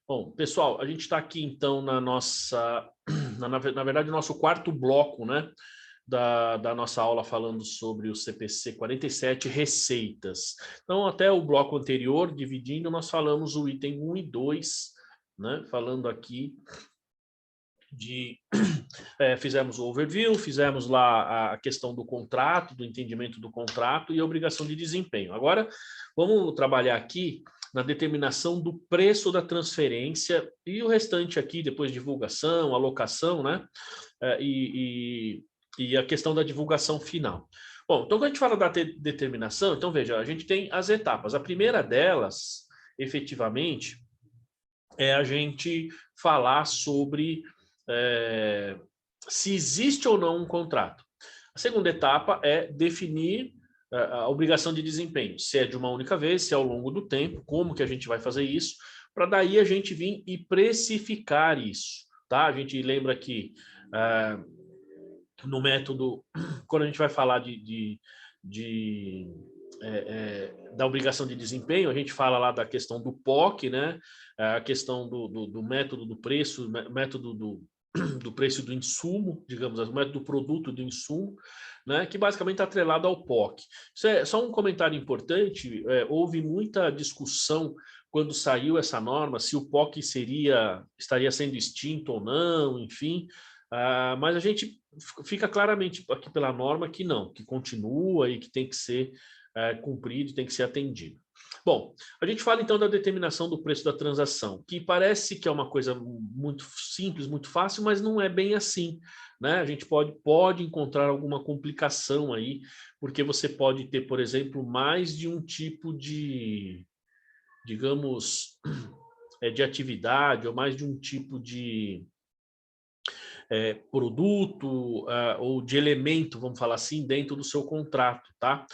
Bom, pessoal, a gente está aqui então na nossa, na verdade, nosso quarto bloco, né, da nossa aula falando sobre o CPC 47, receitas. Então, até o bloco anterior, dividindo, nós falamos o item 1 e 2, né, falando aqui de... fizemos o overview, fizemos lá a questão do contrato, do entendimento do contrato e a obrigação de desempenho. Agora, vamos trabalhar aqui na determinação do preço da transferência e o restante aqui, depois divulgação, alocação, né? E a questão da divulgação final. Bom, então quando a gente fala da determinação, então veja, a gente tem as etapas. A primeira delas, efetivamente, é a gente falar sobre se existe ou não um contrato. A segunda etapa é definir a obrigação de desempenho, se é de uma única vez, se é ao longo do tempo, como que a gente vai fazer isso, para daí a gente vir e precificar isso, tá? A gente lembra que no método, quando a gente vai falar da obrigação de desempenho, a gente fala lá da questão do POC, né? A questão do método do preço, método do preço do insumo, digamos assim, o método do produto do insumo, né? Que basicamente está atrelado ao POC. Isso é só um comentário importante, houve muita discussão quando saiu essa norma, se o POC estaria sendo extinto ou não, enfim, mas a gente fica claramente aqui pela norma que não, que continua e que tem que ser cumprido, tem que ser atendido. Bom, a gente fala então da determinação do preço da transação, que parece que é uma coisa muito simples, muito fácil, mas não é bem assim, né? A gente pode encontrar alguma complicação aí, porque você pode ter, por exemplo, mais de um tipo de, digamos, de atividade, ou mais de um tipo de produto ou de elemento, vamos falar assim, dentro do seu contrato, tá?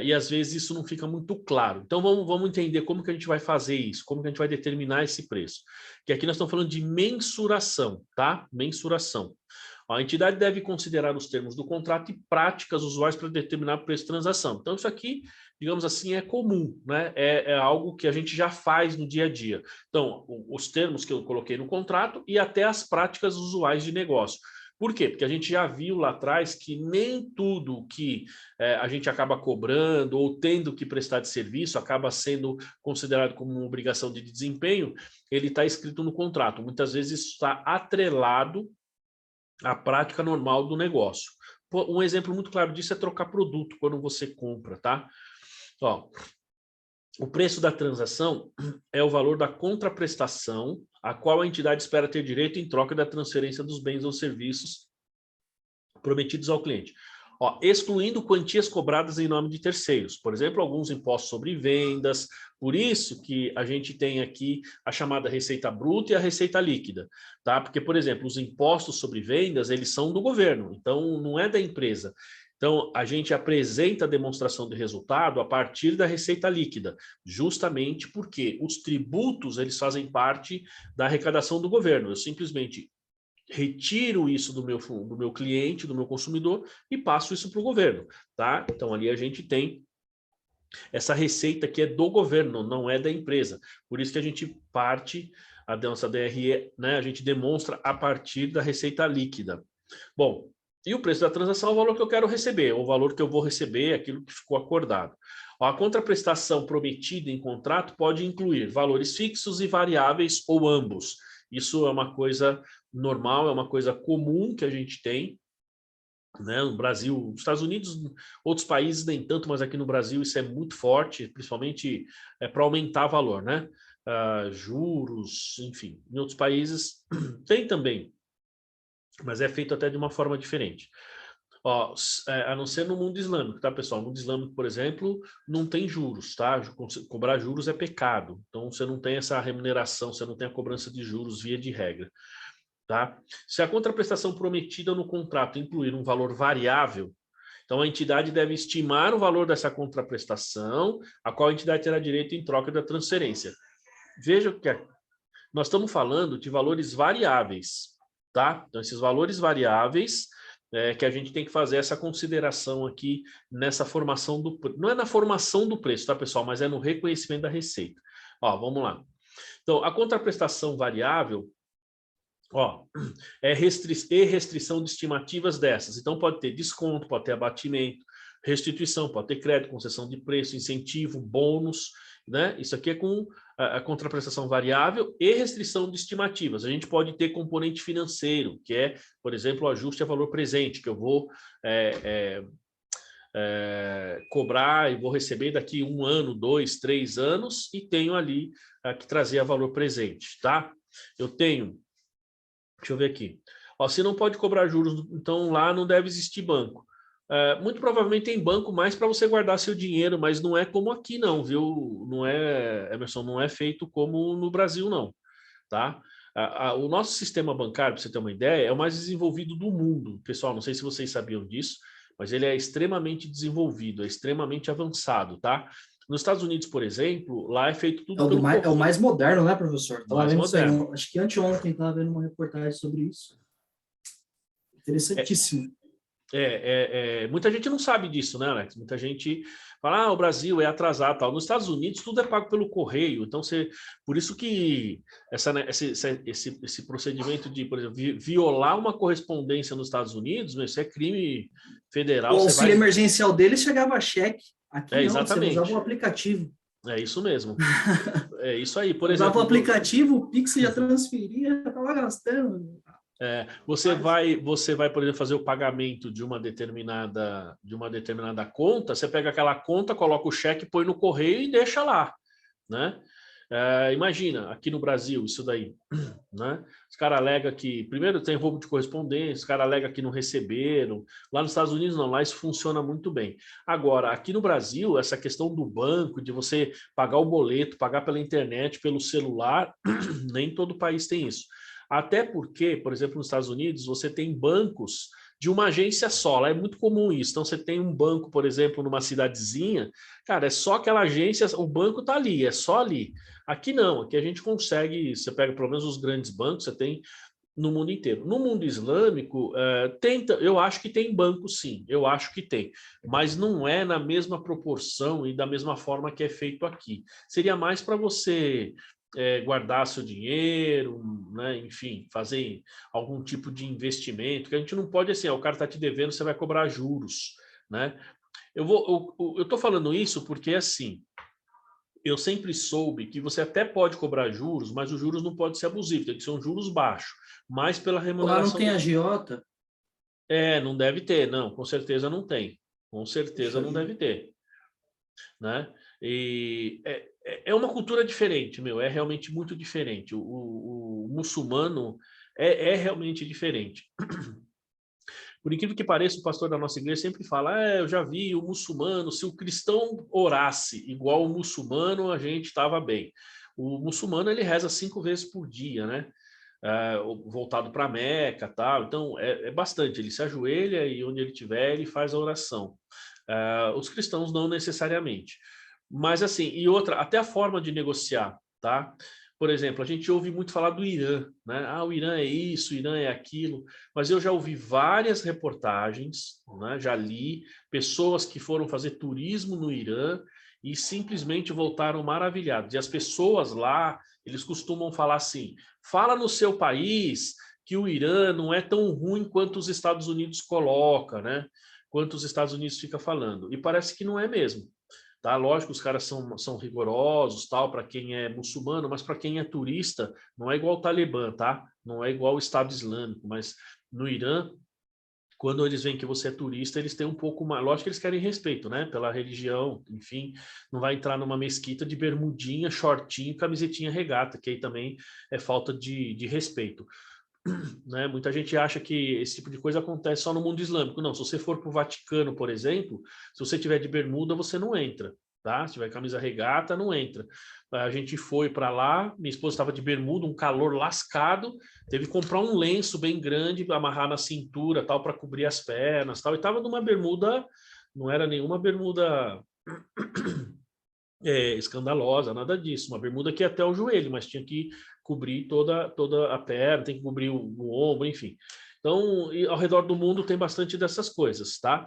E às vezes isso não fica muito claro. Então vamos entender como que a gente vai fazer isso, como que a gente vai determinar esse preço. Que aqui nós estamos falando de mensuração, tá? Mensuração. A entidade deve considerar os termos do contrato e práticas usuais para determinar o preço de transação. Então isso aqui, digamos assim, é comum, né? É algo que a gente já faz no dia a dia. Então, os termos que eu coloquei no contrato e até as práticas usuais de negócio. Por quê? Porque a gente já viu lá atrás que nem tudo que a gente acaba cobrando ou tendo que prestar de serviço acaba sendo considerado como uma obrigação de desempenho, ele está escrito no contrato. Muitas vezes isso está atrelado à prática normal do negócio. Um exemplo muito claro disso é trocar produto quando você compra, tá? Ó, o preço da transação é o valor da contraprestação a qual a entidade espera ter direito em troca da transferência dos bens ou serviços prometidos ao cliente. Ó, excluindo quantias cobradas em nome de terceiros, por exemplo, alguns impostos sobre vendas, por isso que a gente tem aqui a chamada receita bruta e a receita líquida, tá? Porque, por exemplo, os impostos sobre vendas, eles são do governo, então não é da empresa. Então, a gente apresenta a demonstração de resultado a partir da receita líquida, justamente porque os tributos, eles fazem parte da arrecadação do governo. Eu simplesmente retiro isso do meu cliente, do meu consumidor e passo isso para o governo, tá? Então, ali a gente tem essa receita que é do governo, não é da empresa. Por isso que a gente parte, a nossa DRE, né, a gente demonstra a partir da receita líquida. Bom, e o preço da transação é o valor que eu quero receber, o valor que eu vou receber, aquilo que ficou acordado. A contraprestação prometida em contrato pode incluir valores fixos e variáveis ou ambos. Isso é uma coisa normal, é uma coisa comum que a gente tem, né? No Brasil, nos Estados Unidos, outros países nem tanto, mas aqui no Brasil isso é muito forte, principalmente para aumentar valor, né? Juros, enfim. Em outros países tem também, mas é feito até de uma forma diferente. Ó, a não ser no mundo islâmico, tá, pessoal? No mundo islâmico, por exemplo, não tem juros, tá? Cobrar juros é pecado. Então, você não tem essa remuneração, você não tem a cobrança de juros via de regra, tá? Se a contraprestação prometida no contrato incluir um valor variável, então a entidade deve estimar o valor dessa contraprestação, a qual a entidade terá direito em troca da transferência. Veja que nós estamos falando de valores variáveis, tá? Então, esses valores variáveis que a gente tem que fazer essa consideração aqui nessa formação do... Não é na formação do preço, tá, pessoal? Mas é no reconhecimento da receita. Ó, vamos lá. Então, a contraprestação variável, ó, restrição de estimativas dessas. Então, pode ter desconto, pode ter abatimento, restituição, pode ter crédito, concessão de preço, incentivo, bônus, né? Isso aqui é com a contraprestação variável e restrição de estimativas. A gente pode ter componente financeiro, que é, por exemplo, o ajuste a valor presente, que eu vou cobrar e vou receber daqui 1 ano, 2, 3 anos, e tenho ali que trazer a valor presente, tá? Eu tenho, deixa eu ver aqui, ó, se não pode cobrar juros, então lá não deve existir banco. Muito provavelmente tem banco mais para você guardar seu dinheiro, mas não é como aqui não, viu? Não é, Emerson, não é feito como no Brasil não, tá? O nosso sistema bancário, para você ter uma ideia, é o mais desenvolvido do mundo. Pessoal, não sei se vocês sabiam disso, mas ele é extremamente desenvolvido, é extremamente avançado, tá? Nos Estados Unidos, por exemplo, lá é feito tudo pelo correio. É o mais moderno, né, professor? Estava vendo isso aí, moderno. acho que anteontem estava vendo uma reportagem sobre isso. Interessantíssimo. Muita gente não sabe disso, né, Alex? Muita gente fala, o Brasil é atrasado, tal. Nos Estados Unidos tudo é pago pelo correio, então por isso que esse procedimento de, por exemplo, violar uma correspondência nos Estados Unidos, isso é crime federal. O auxílio emergencial deles chegava a cheque, aqui não, exatamente. você usava o aplicativo. É isso mesmo. É isso aí, por usava exemplo. O aplicativo, o Pix já transferia, estava gastando. Você vai, por exemplo, fazer o pagamento de uma determinada conta, você pega aquela conta, coloca o cheque, põe no correio e deixa lá, né? Imagina, aqui no Brasil, isso daí, né? Os caras alegam que, primeiro tem roubo de correspondência, os caras alegam que não receberam, lá nos Estados Unidos não, lá isso funciona muito bem. Agora, aqui no Brasil, essa questão do banco, de você pagar o boleto, pagar pela internet, pelo celular, nem todo país tem isso. Até porque, por exemplo, nos Estados Unidos, você tem bancos de uma agência só, lá é muito comum isso. Então, você tem um banco, por exemplo, numa cidadezinha, cara, é só aquela agência, o banco está ali, é só ali. Aqui não, aqui a gente consegue, você pega pelo menos os grandes bancos, você tem no mundo inteiro. No mundo islâmico, eu acho que tem banco sim, eu acho que tem, mas não é na mesma proporção e da mesma forma que é feito aqui. Seria mais para você guardar seu dinheiro, né? Enfim, fazer algum tipo de investimento, que a gente não pode assim, o cara está te devendo, você vai cobrar juros, né? Eu estou falando isso porque assim, eu sempre soube que você até pode cobrar juros, mas os juros não pode ser abusivo, tem que ser um juros baixo, mais pela remuneração. Lá não tem agiota? Não deve ter, não, com certeza não tem, com certeza não deve ter, né? E é uma cultura diferente, é realmente muito diferente. O muçulmano é realmente diferente. Por incrível que pareça, o pastor da nossa igreja sempre fala, eu já vi o muçulmano, se o cristão orasse igual o muçulmano, a gente estava bem. O muçulmano, ele reza 5 vezes por dia, né? Voltado para Meca, tal. Então, é bastante. Ele se ajoelha e onde ele estiver, ele faz a oração. Os cristãos não necessariamente. Mas assim, e outra, até a forma de negociar, tá? Por exemplo, a gente ouve muito falar do Irã, né? O Irã é isso, o Irã é aquilo, mas eu já ouvi várias reportagens, né? Já li pessoas que foram fazer turismo no Irã e simplesmente voltaram maravilhados. E as pessoas lá, eles costumam falar assim, fala no seu país que o Irã não é tão ruim quanto os Estados Unidos coloca, né? Quanto os Estados Unidos fica falando. E parece que não é mesmo. Tá? Lógico, os caras são rigorosos, tal, para quem é muçulmano, mas para quem é turista, não é igual o Talibã, tá? Não é igual o Estado Islâmico, mas no Irã, quando eles veem que você é turista, eles têm um pouco mais... Lógico que eles querem respeito, né? Pela religião, enfim, não vai entrar numa mesquita de bermudinha, shortinho, camisetinha regata, que aí também é falta de respeito. Né? Muita gente acha que esse tipo de coisa acontece só no mundo islâmico. Não, se você for para o Vaticano, por exemplo, se você tiver de bermuda, você não entra. Tá? Se tiver camisa regata, não entra. A gente foi para lá, minha esposa estava de bermuda, um calor lascado, teve que comprar um lenço bem grande, amarrar na cintura, tal, para cobrir as pernas, tal, e estava numa bermuda, não era nenhuma bermuda escandalosa, nada disso, uma bermuda que ia até o joelho, mas tinha que cobrir toda a perna, tem que cobrir o ombro, enfim. Então, ao redor do mundo tem bastante dessas coisas, tá?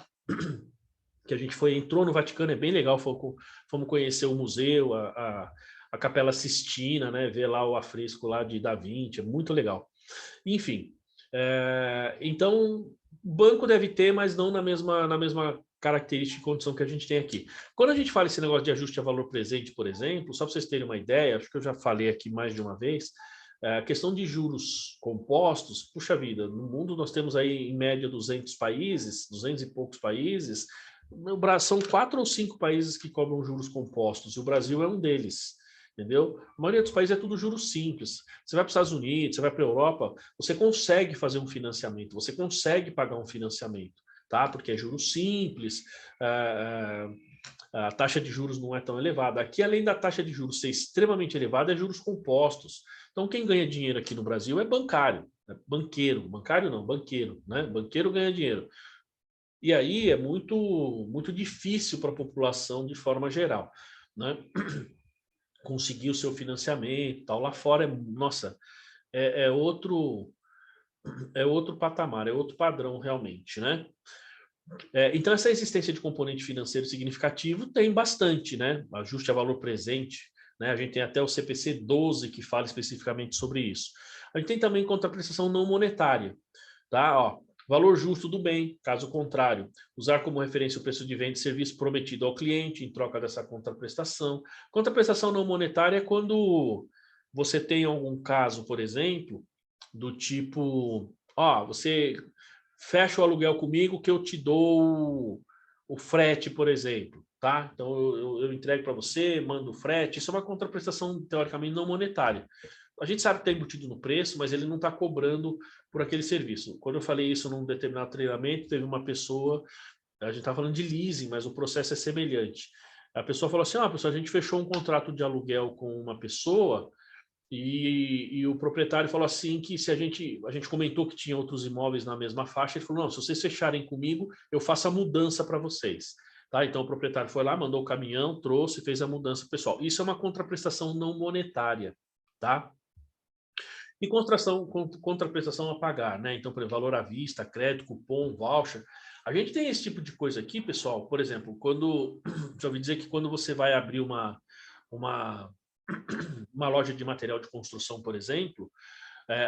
Que a gente entrou no Vaticano, é bem legal, fomos conhecer o museu, a Capela Sistina, né? Ver lá o afresco lá de Da Vinci, é muito legal. Enfim, então, o banco deve ter, mas não na mesma característica e condição que a gente tem aqui. Quando a gente fala esse negócio de ajuste a valor presente, por exemplo, só para vocês terem uma ideia, acho que eu já falei aqui mais de uma vez, a questão de juros compostos, puxa vida, no mundo nós temos aí em média 200 países, 200 e poucos países, no Brasil, são 4 ou 5 países que cobram juros compostos, e o Brasil é um deles. Entendeu? A maioria dos países é tudo juros simples. Você vai para os Estados Unidos, você vai para a Europa, você consegue fazer um financiamento, você consegue pagar um financiamento, tá? Porque é juros simples, a taxa de juros não é tão elevada. Aqui, além da taxa de juros ser extremamente elevada, é juros compostos. Então, quem ganha dinheiro aqui no Brasil é bancário, banqueiro. Bancário não, banqueiro, né? Banqueiro ganha dinheiro. E aí é muito difícil para a população de forma geral, né? Conseguir o seu financiamento, tal. Lá fora nossa, é outro patamar, é outro padrão realmente, né? Então essa existência de componente financeiro significativo tem bastante, né? Ajuste a valor presente, né? A gente tem até o CPC 12 que fala especificamente sobre isso. A gente tem também contraprestação não monetária, tá? Ó, valor justo do bem, caso contrário, usar como referência o preço de venda e serviço prometido ao cliente em troca dessa contraprestação. Contraprestação não monetária é quando você tem algum caso, por exemplo, do tipo, ó, você fecha o aluguel comigo que eu te dou o frete, por exemplo, tá? Então eu entrego para você, mando o frete, isso é uma contraprestação teoricamente não monetária. A gente sabe que está embutido no preço, mas ele não está cobrando por aquele serviço. Quando eu falei isso num determinado treinamento, teve uma pessoa, a gente está falando de leasing, mas o processo é semelhante. A pessoa falou assim, pessoal, a gente fechou um contrato de aluguel com uma pessoa e o proprietário falou assim que se a gente comentou que tinha outros imóveis na mesma faixa, ele falou, não, se vocês fecharem comigo, eu faço a mudança para vocês. Tá? Então o proprietário foi lá, mandou o caminhão, trouxe, fez a mudança pessoal. Isso é uma contraprestação não monetária, tá? E contraprestação a pagar, né? Então, por exemplo, valor à vista, crédito, cupom, voucher. A gente tem esse tipo de coisa aqui, pessoal. Por exemplo, já ouvi dizer que quando você vai abrir uma loja de material de construção, por exemplo,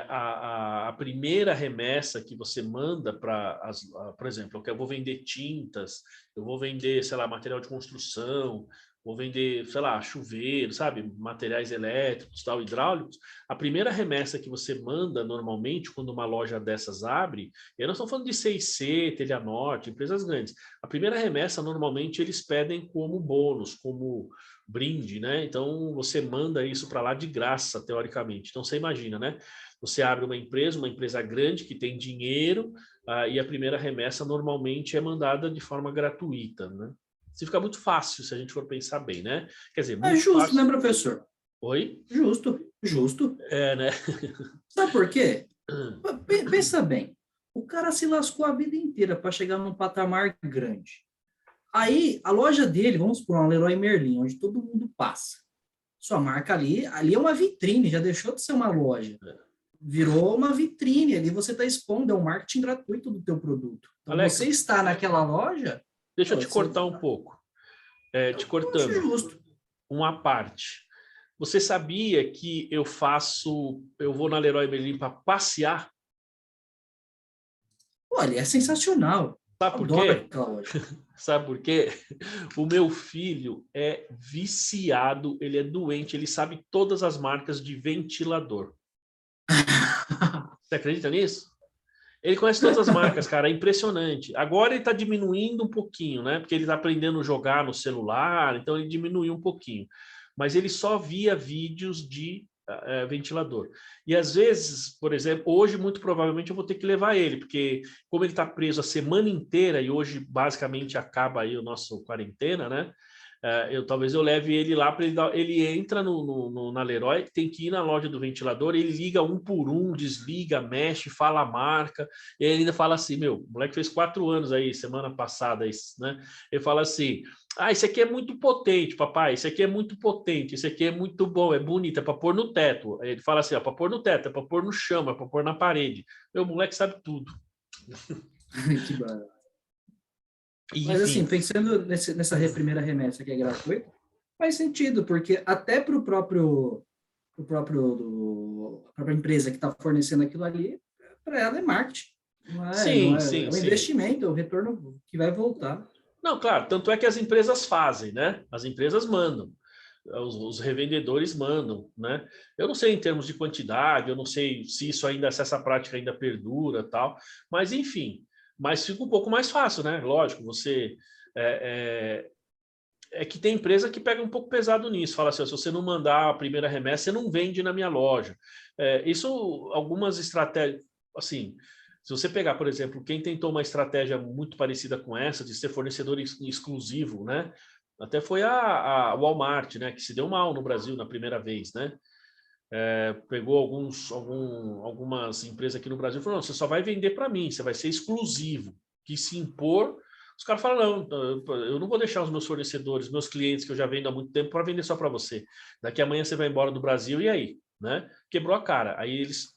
a primeira remessa que você manda por exemplo, eu vou vender tintas, eu vou vender, sei lá, material de construção, vou vender, sei lá, chuveiro, sabe, materiais elétricos, tal, hidráulicos, a primeira remessa que você manda normalmente quando uma loja dessas abre, e nós estamos falando de C&C, Telhanorte, empresas grandes, a primeira remessa normalmente eles pedem como bônus, como brinde, né? Então você manda isso para lá de graça, teoricamente. Então você imagina, né? Você abre uma empresa grande que tem dinheiro, e a primeira remessa normalmente é mandada de forma gratuita, né? Isso fica muito fácil se a gente for pensar bem, né? Quer dizer, muito É justo, fácil. né, professor? Oi? Justo, justo. É, né? Sabe por quê? Pensa bem. O cara se lascou a vida inteira para chegar num patamar grande. Aí, a loja dele, vamos supor, uma Leroy Merlin, onde todo mundo passa. Sua marca ali é uma vitrine, já deixou de ser uma loja. Virou uma vitrine, ali você está expondo, é um marketing gratuito do teu produto. Então, Alex, você está naquela loja... deixa eu te cortar um pouco. Te cortando. Justo. Uma parte. Você sabia que eu vou na Leroy Merlin para passear? Olha, é sensacional. Sabe por quê? Sabe por quê? O meu filho é viciado, ele é doente, ele sabe todas as marcas de ventilador. Você acredita nisso? Ele conhece todas as marcas, cara, é impressionante. Agora ele está diminuindo um pouquinho, né? Porque ele está aprendendo a jogar no celular, então ele diminuiu um pouquinho. Mas ele só via vídeos de ventilador. E às vezes, por exemplo, hoje muito provavelmente eu vou ter que levar ele, porque como ele está preso a semana inteira e hoje basicamente acaba aí o nosso quarentena, né? Talvez eu leve ele lá para ele entra na Leroy, tem que ir na loja do ventilador, ele liga um por um, desliga, mexe, fala a marca, e ele ainda fala assim, o moleque fez 4 anos aí, semana passada, né? Ele fala assim, esse aqui é muito potente, papai, esse aqui é muito potente, esse aqui é muito bom, é bonito, é para pôr no teto. Aí ele fala assim, para pôr no teto, é para pôr no chão, é para pôr na parede. O moleque sabe tudo. Que barato. Mas assim, pensando nessa primeira remessa que é gratuita, Faz sentido, porque até para a própria empresa que está fornecendo aquilo ali, para ela é marketing. Não Sim, é, sim, é um sim. investimento, é um retorno que vai voltar. Não, claro, tanto é que as empresas fazem, né? As empresas mandam, os revendedores mandam, né? Eu não sei em termos de quantidade, eu não sei se isso ainda, se essa prática ainda perdura, tal, mas enfim, mas fica um pouco mais fácil, né? Lógico, você é que tem empresa que pega um pouco pesado nisso, fala assim, se você não mandar a primeira remessa, você não vende na minha loja. Isso, algumas estratégias, assim, se você pegar, por exemplo, quem tentou uma estratégia muito parecida com essa, de ser fornecedor exclusivo, né? Até foi a Walmart, né? Que se deu mal no Brasil na primeira vez, né? Pegou algumas empresas aqui no Brasil e falou, não, você só vai vender para mim, você vai ser exclusivo. Que se impor, os caras falam, não, eu não vou deixar os meus fornecedores, meus clientes que eu já vendo há muito tempo para vender só para você. Daqui amanhã você vai embora do Brasil e aí? Né? Quebrou a cara. Aí eles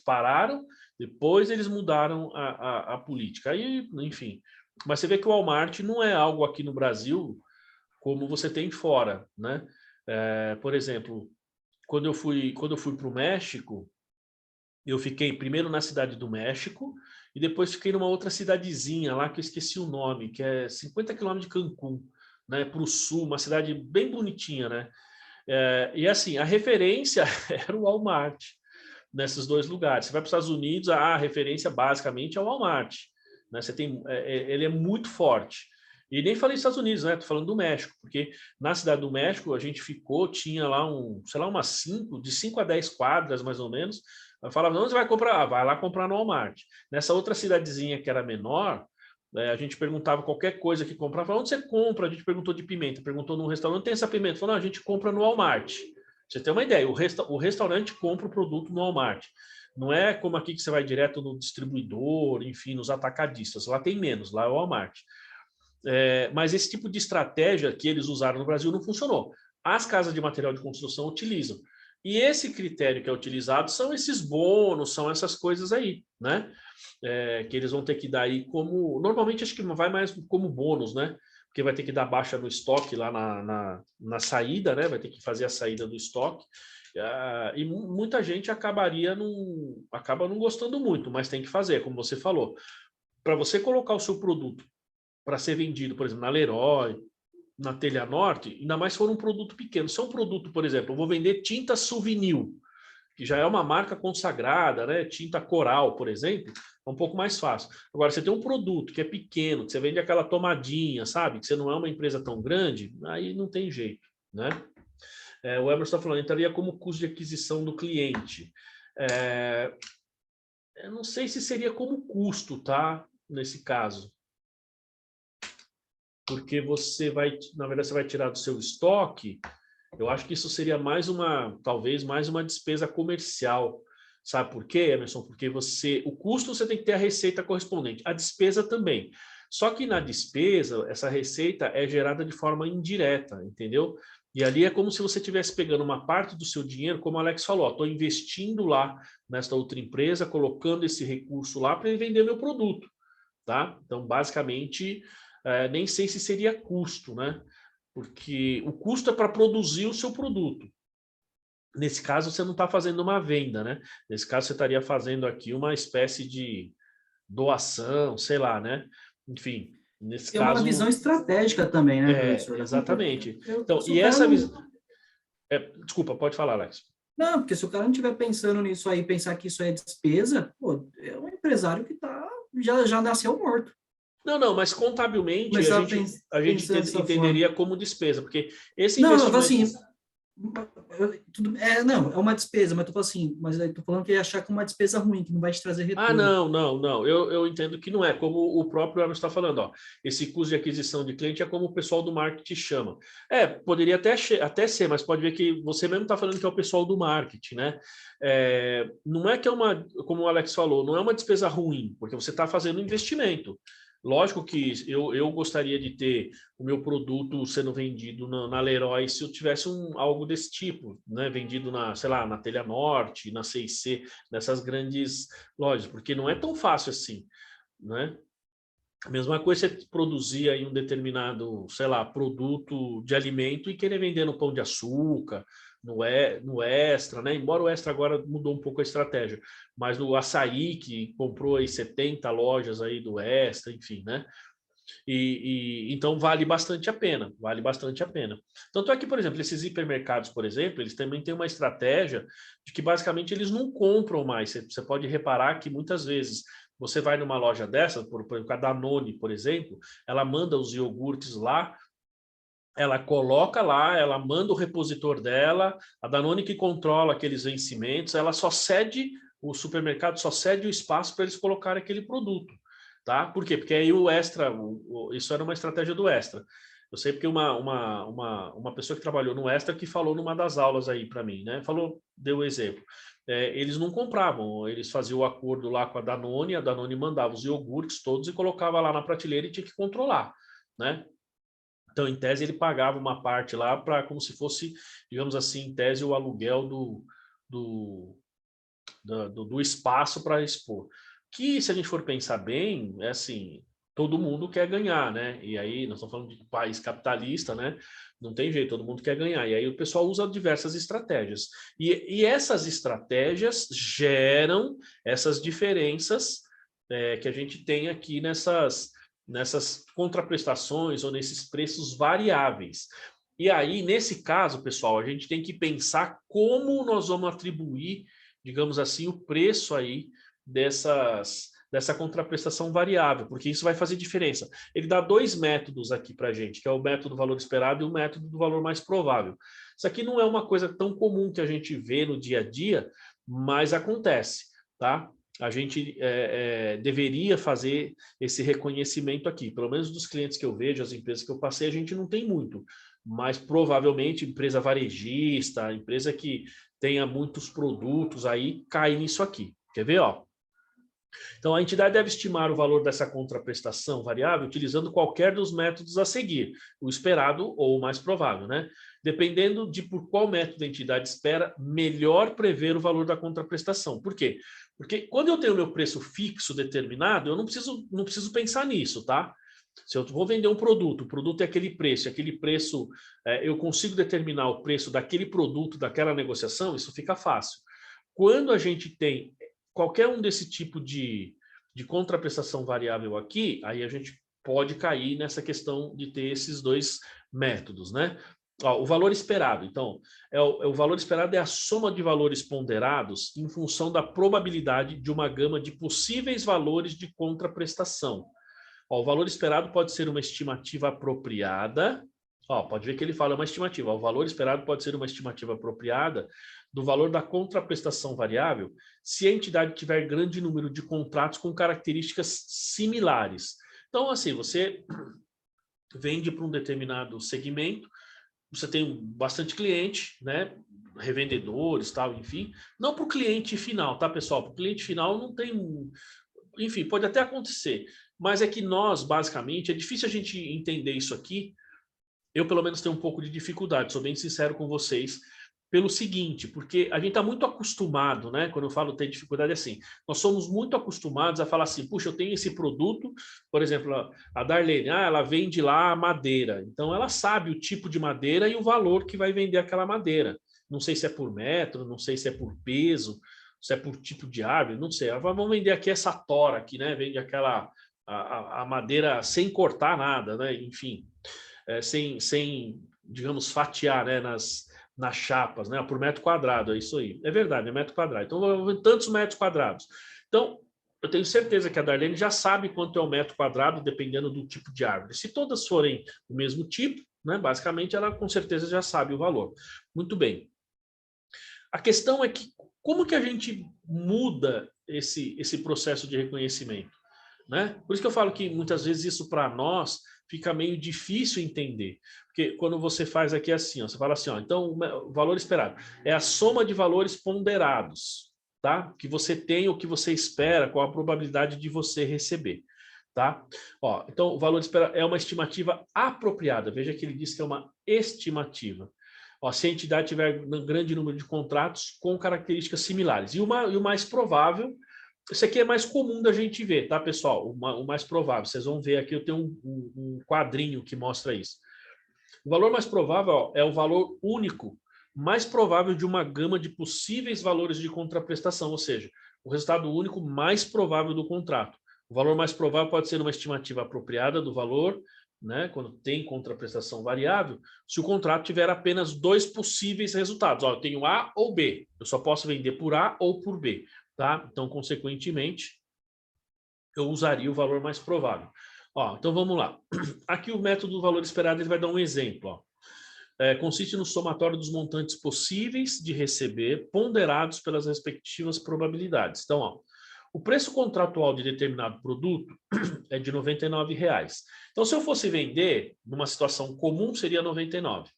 pararam, depois eles mudaram a política. Aí, enfim. Mas você vê que o Walmart não é algo aqui no Brasil como você tem fora, né? Por exemplo, quando eu fui para o México, eu fiquei primeiro na cidade do México e depois fiquei numa outra cidadezinha lá que eu esqueci o nome, que é 50 quilômetros de Cancún, né, para o sul, uma cidade bem bonitinha, né? E assim, a referência era o Walmart nesses dois lugares. Você vai para os Estados Unidos, a referência basicamente é o Walmart, né? Você tem, ele é muito forte. E nem falei Estados Unidos, né? Tô falando do México, porque na cidade do México a gente ficou, tinha lá sei lá, de 5 a 10 quadras mais ou menos. Eu falava, não, você vai comprar? Vai lá comprar no Walmart. Nessa outra cidadezinha que era menor, a gente perguntava qualquer coisa que comprava, onde você compra? A gente perguntou de pimenta, perguntou num restaurante, tem essa pimenta? Falou, não, a gente compra no Walmart. Você tem uma ideia, o restaurante compra o produto no Walmart. Não é como aqui que você vai direto no distribuidor, enfim, nos atacadistas. Lá tem menos, lá é o Walmart. Mas esse tipo de estratégia que eles usaram no Brasil não funcionou. As casas de material de construção utilizam. E esse critério que é utilizado são esses bônus, são essas coisas aí, né? Que eles vão ter que dar aí como... Normalmente acho que vai mais como bônus, né? Porque vai ter que dar baixa no estoque lá na saída, né? Vai ter que fazer a saída do estoque. E muita gente acaba não gostando muito, mas tem que fazer, como você falou. Para você colocar o seu produto para ser vendido, por exemplo, na Leroy, na Telha Norte, ainda mais se for um produto pequeno. Se é um produto, por exemplo, eu vou vender tinta Souvenir, que já é uma marca consagrada, né? Tinta Coral, por exemplo, é um pouco mais fácil. Agora, você tem um produto que é pequeno, que você vende aquela tomadinha, sabe? Que você não é uma empresa tão grande, aí não tem jeito, né? O Emerson está falando, entraria como custo de aquisição do cliente. Eu não sei se seria como custo, tá? Nesse caso. Porque na verdade, você vai tirar do seu estoque. Eu acho que isso seria talvez mais uma despesa comercial. Sabe por quê, Emerson? Porque o custo você tem que ter a receita correspondente, a despesa também. Só que na despesa, essa receita é gerada de forma indireta, entendeu? E ali é como se você estivesse pegando uma parte do seu dinheiro, como o Alex falou, estou investindo lá nesta outra empresa, colocando esse recurso lá para ele vender meu produto, tá? Então, basicamente, nem sei se seria custo, né? Porque o custo é para produzir o seu produto. Nesse caso, você não está fazendo uma venda, né? Nesse caso, você estaria fazendo aqui uma espécie de doação, sei lá, né? Enfim, nesse É uma visão caso, estratégica também, né, professor? exatamente. Então, Se o e cara essa não. visão... desculpa, pode falar, Alex. Não, porque se o cara não estiver pensando nisso aí, pensar que isso é despesa, pô, é um empresário que já nasceu morto. Não, não, mas contabilmente Começar a a gente pensar dessa forma. entenderia como despesa, porque esse Não, não, eu falo investimento... assim, não, é uma despesa, mas eu tô assim, mas eu tô falando que ele achar que é uma despesa ruim, que não vai te trazer retorno. Não, não, não. Eu entendo que não é, como o próprio Emerson está falando, ó. Esse custo de aquisição de cliente é como o pessoal do marketing chama. Poderia até ser, mas pode ver que você mesmo está falando que é o pessoal do marketing, né? Não é que como o Alex falou, não é uma despesa ruim, porque você está fazendo um investimento. Lógico que eu gostaria de ter o meu produto sendo vendido na Leroy se eu tivesse algo desse tipo, né? Vendido sei lá, na Telha Norte, na C&C, nessas grandes lojas, porque não é tão fácil assim, né? A mesma coisa você produzir aí um determinado, sei lá, produto de alimento e querer vender no Pão de Açúcar, no Extra, né? Embora o Extra agora mudou um pouco a estratégia, mas no Açaí, que comprou aí 70 lojas aí do Extra, enfim, né? Então vale bastante a pena, vale bastante a pena. Tanto é que, por exemplo, esses hipermercados, por exemplo, eles também têm uma estratégia de que basicamente eles não compram mais. Você pode reparar que muitas vezes você vai numa loja dessa, por exemplo, a Danone, por exemplo, ela manda os iogurtes lá, ela coloca lá, ela manda o repositor dela, a Danone que controla aqueles vencimentos, ela só cede, o supermercado só cede o espaço para eles colocarem aquele produto. Tá? Por quê? Porque aí o Extra, isso era uma estratégia do Extra. Eu sei porque uma pessoa que trabalhou no Extra que falou numa das aulas aí para mim, né? Falou, deu o exemplo. Eles não compravam, eles faziam o acordo lá com a Danone mandava os iogurtes todos e colocava lá na prateleira e tinha que controlar, né? Então, em tese, ele pagava uma parte lá para como se fosse, digamos assim, em tese, o aluguel do, do espaço para expor. Que, se a gente for pensar bem, é assim, todo mundo quer ganhar, né? E aí, nós estamos falando de país capitalista, né? Não tem jeito, todo mundo quer ganhar. E aí o pessoal usa diversas estratégias. E essas estratégias geram essas diferenças que a gente tem aqui nessas contraprestações ou nesses preços variáveis. E aí, nesse caso, pessoal, a gente tem que pensar como nós vamos atribuir, digamos assim, o preço aí dessa contraprestação variável, porque isso vai fazer diferença. Ele dá dois métodos aqui para a gente, que é o método do valor esperado e o método do valor mais provável. Isso aqui não é uma coisa tão comum que a gente vê no dia a dia, mas acontece, tá? A gente deveria fazer esse reconhecimento aqui. Pelo menos dos clientes que eu vejo, as empresas que eu passei, a gente não tem muito. Mas provavelmente empresa varejista, empresa que tenha muitos produtos aí, cai nisso aqui. Quer ver? Ó? Então, a entidade deve estimar o valor dessa contraprestação variável utilizando qualquer dos métodos a seguir, o esperado ou o mais provável, né? Dependendo de por qual método a entidade espera, melhor prever o valor da contraprestação. Por quê? Porque quando eu tenho meu preço fixo determinado, eu não preciso pensar nisso, tá? Se eu vou vender um produto, o produto é aquele preço, eu consigo determinar o preço daquele produto, daquela negociação, isso fica fácil. Quando a gente tem qualquer um desse tipo de contraprestação variável aqui, aí a gente pode cair nessa questão de ter esses dois métodos, né? Ó, o valor esperado, então, o valor esperado é a soma de valores ponderados em função da probabilidade de uma gama de possíveis valores de contraprestação. Ó, o valor esperado pode ser uma estimativa apropriada. Ó, pode ver que ele fala uma estimativa. Ó, o valor esperado pode ser uma estimativa apropriada do valor da contraprestação variável se a entidade tiver grande número de contratos com características similares. Então, assim, você vende para um determinado segmento, você tem bastante cliente, né? Revendedores, tal, enfim. Não para o cliente final, tá, pessoal? Para o cliente final não tem... Enfim, pode até acontecer, mas é que nós, basicamente, é difícil a gente entender isso aqui. Eu, pelo menos, tenho um pouco de dificuldade, sou bem sincero com vocês, pelo seguinte, porque a gente está muito acostumado, né? Quando eu falo ter dificuldade, é assim, nós somos muito acostumados a falar assim, puxa, eu tenho esse produto, por exemplo, a Darlene, ela vende lá madeira, então ela sabe o tipo de madeira e o valor que vai vender aquela madeira. Não sei se é por metro, não sei se é por peso, se é por tipo de árvore, não sei. Vamos vender aqui essa tora aqui, né? Vende aquela a madeira sem cortar nada, né? Enfim, sem, digamos, fatiar, né? Nas chapas, né? Por metro quadrado, é isso aí. É verdade, é metro quadrado. Então, vou vender tantos metros quadrados. Então, eu tenho certeza que a Darlene já sabe quanto é o metro quadrado, dependendo do tipo de árvore. Se todas forem o mesmo tipo, né? Basicamente, ela com certeza já sabe o valor. Muito bem. A questão é que como que a gente muda esse processo de reconhecimento, né? Por isso que eu falo que muitas vezes isso para nós fica meio difícil entender, porque quando você faz aqui assim, ó, você fala assim, ó, então o valor esperado é a soma de valores ponderados, tá? Que você tem ou que você espera, qual a probabilidade de você receber, tá? Ó, então o valor esperado é uma estimativa apropriada. Veja que ele diz que é uma estimativa. Ó, se a entidade tiver um grande número de contratos com características similares. E o mais provável Esse aqui é mais comum da gente ver, tá, pessoal? O mais provável. Vocês vão ver aqui, eu tenho um quadrinho que mostra isso. O valor mais provável, ó, é o valor único mais provável de uma gama de possíveis valores de contraprestação, ou seja, o resultado único mais provável do contrato. O valor mais provável pode ser uma estimativa apropriada do valor, né, quando tem contraprestação variável, se o contrato tiver apenas dois possíveis resultados. Ó, eu tenho A ou B, eu só posso vender por A ou por B. Tá? Então, consequentemente, eu usaria o valor mais provável. Ó, então, vamos lá. Aqui o método do valor esperado ele vai dar um exemplo. Ó. Consiste no somatório dos montantes possíveis de receber, ponderados pelas respectivas probabilidades. Então, ó, o preço contratual de determinado produto é de R$ 99,00. Então, se eu fosse vender, numa situação comum, seria R$ 99,00.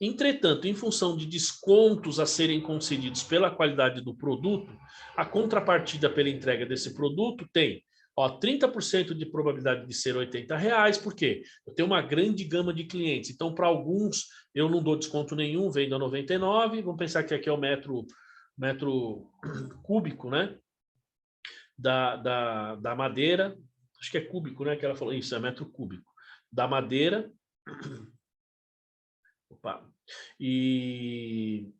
Entretanto, em função de descontos a serem concedidos pela qualidade do produto, a contrapartida pela entrega desse produto tem 30% de probabilidade de ser R$ 80,00, porque eu tenho uma grande gama de clientes. Então, para alguns, eu não dou desconto nenhum, vendo a 99. Vamos pensar que aqui é o metro cúbico, né? Da madeira. Acho que é cúbico, né? Que ela falou. Isso, é metro cúbico. Da madeira. Opa. E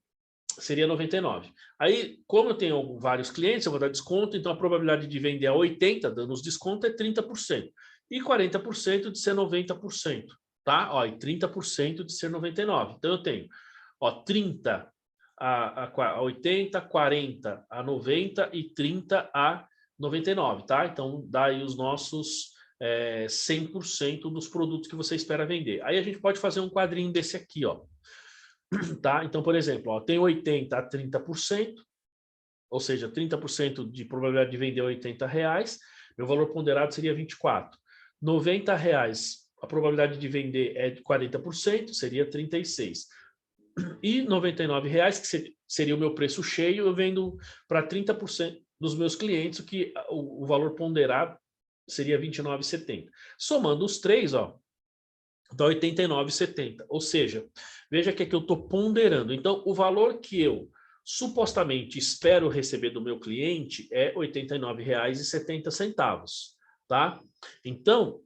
seria 99. Aí, como eu tenho vários clientes, eu vou dar desconto, então a probabilidade de vender a 80, dando os descontos, é 30%. E 40% de ser 90%, tá? Ó, e 30% de ser 99. Então, eu tenho 30 a 80, 40 a 90 e 30 a 99, tá? Então, dá aí os nossos 100% dos produtos que você espera vender. Aí a gente pode fazer um quadrinho desse aqui, ó. Tá? Então, por exemplo, ó, tem 80 a 30%, ou seja, 30% de probabilidade de vender R$ 80,00, meu valor ponderado seria 24. R$ 90,00, a probabilidade de vender é de 40%, seria 36. E R$ 99,00, que seria o meu preço cheio, eu vendo para 30% dos meus clientes, o valor ponderado seria R$ 29,70. Somando os três, ó, dá 89,70. Ou seja, veja que aqui eu estou ponderando. Então, o valor que eu supostamente espero receber do meu cliente é R$ 89,70, tá? Então,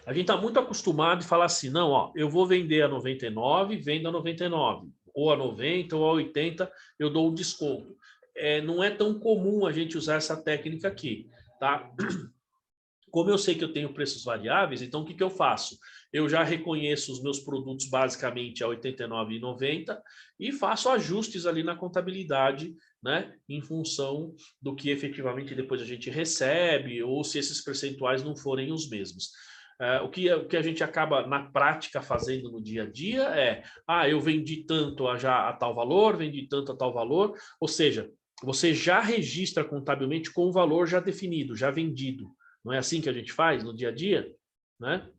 a gente está muito acostumado a falar assim, não, ó, eu vou vender a 99, vendo a 99, ou a 90, ou a 80, eu dou um desconto. Não é tão comum a gente usar essa técnica aqui, tá? Como eu sei que eu tenho preços variáveis, então o que eu faço? Eu já reconheço os meus produtos basicamente a R$ 89,90 e faço ajustes ali na contabilidade, né, em função do que efetivamente depois a gente recebe ou se esses percentuais não forem os mesmos. O que a gente acaba na prática fazendo no dia a dia eu vendi tanto a tal valor, vendi tanto a tal valor, ou seja, você já registra contabilmente com o valor já definido, já vendido. Não é assim que a gente faz no dia a dia, né?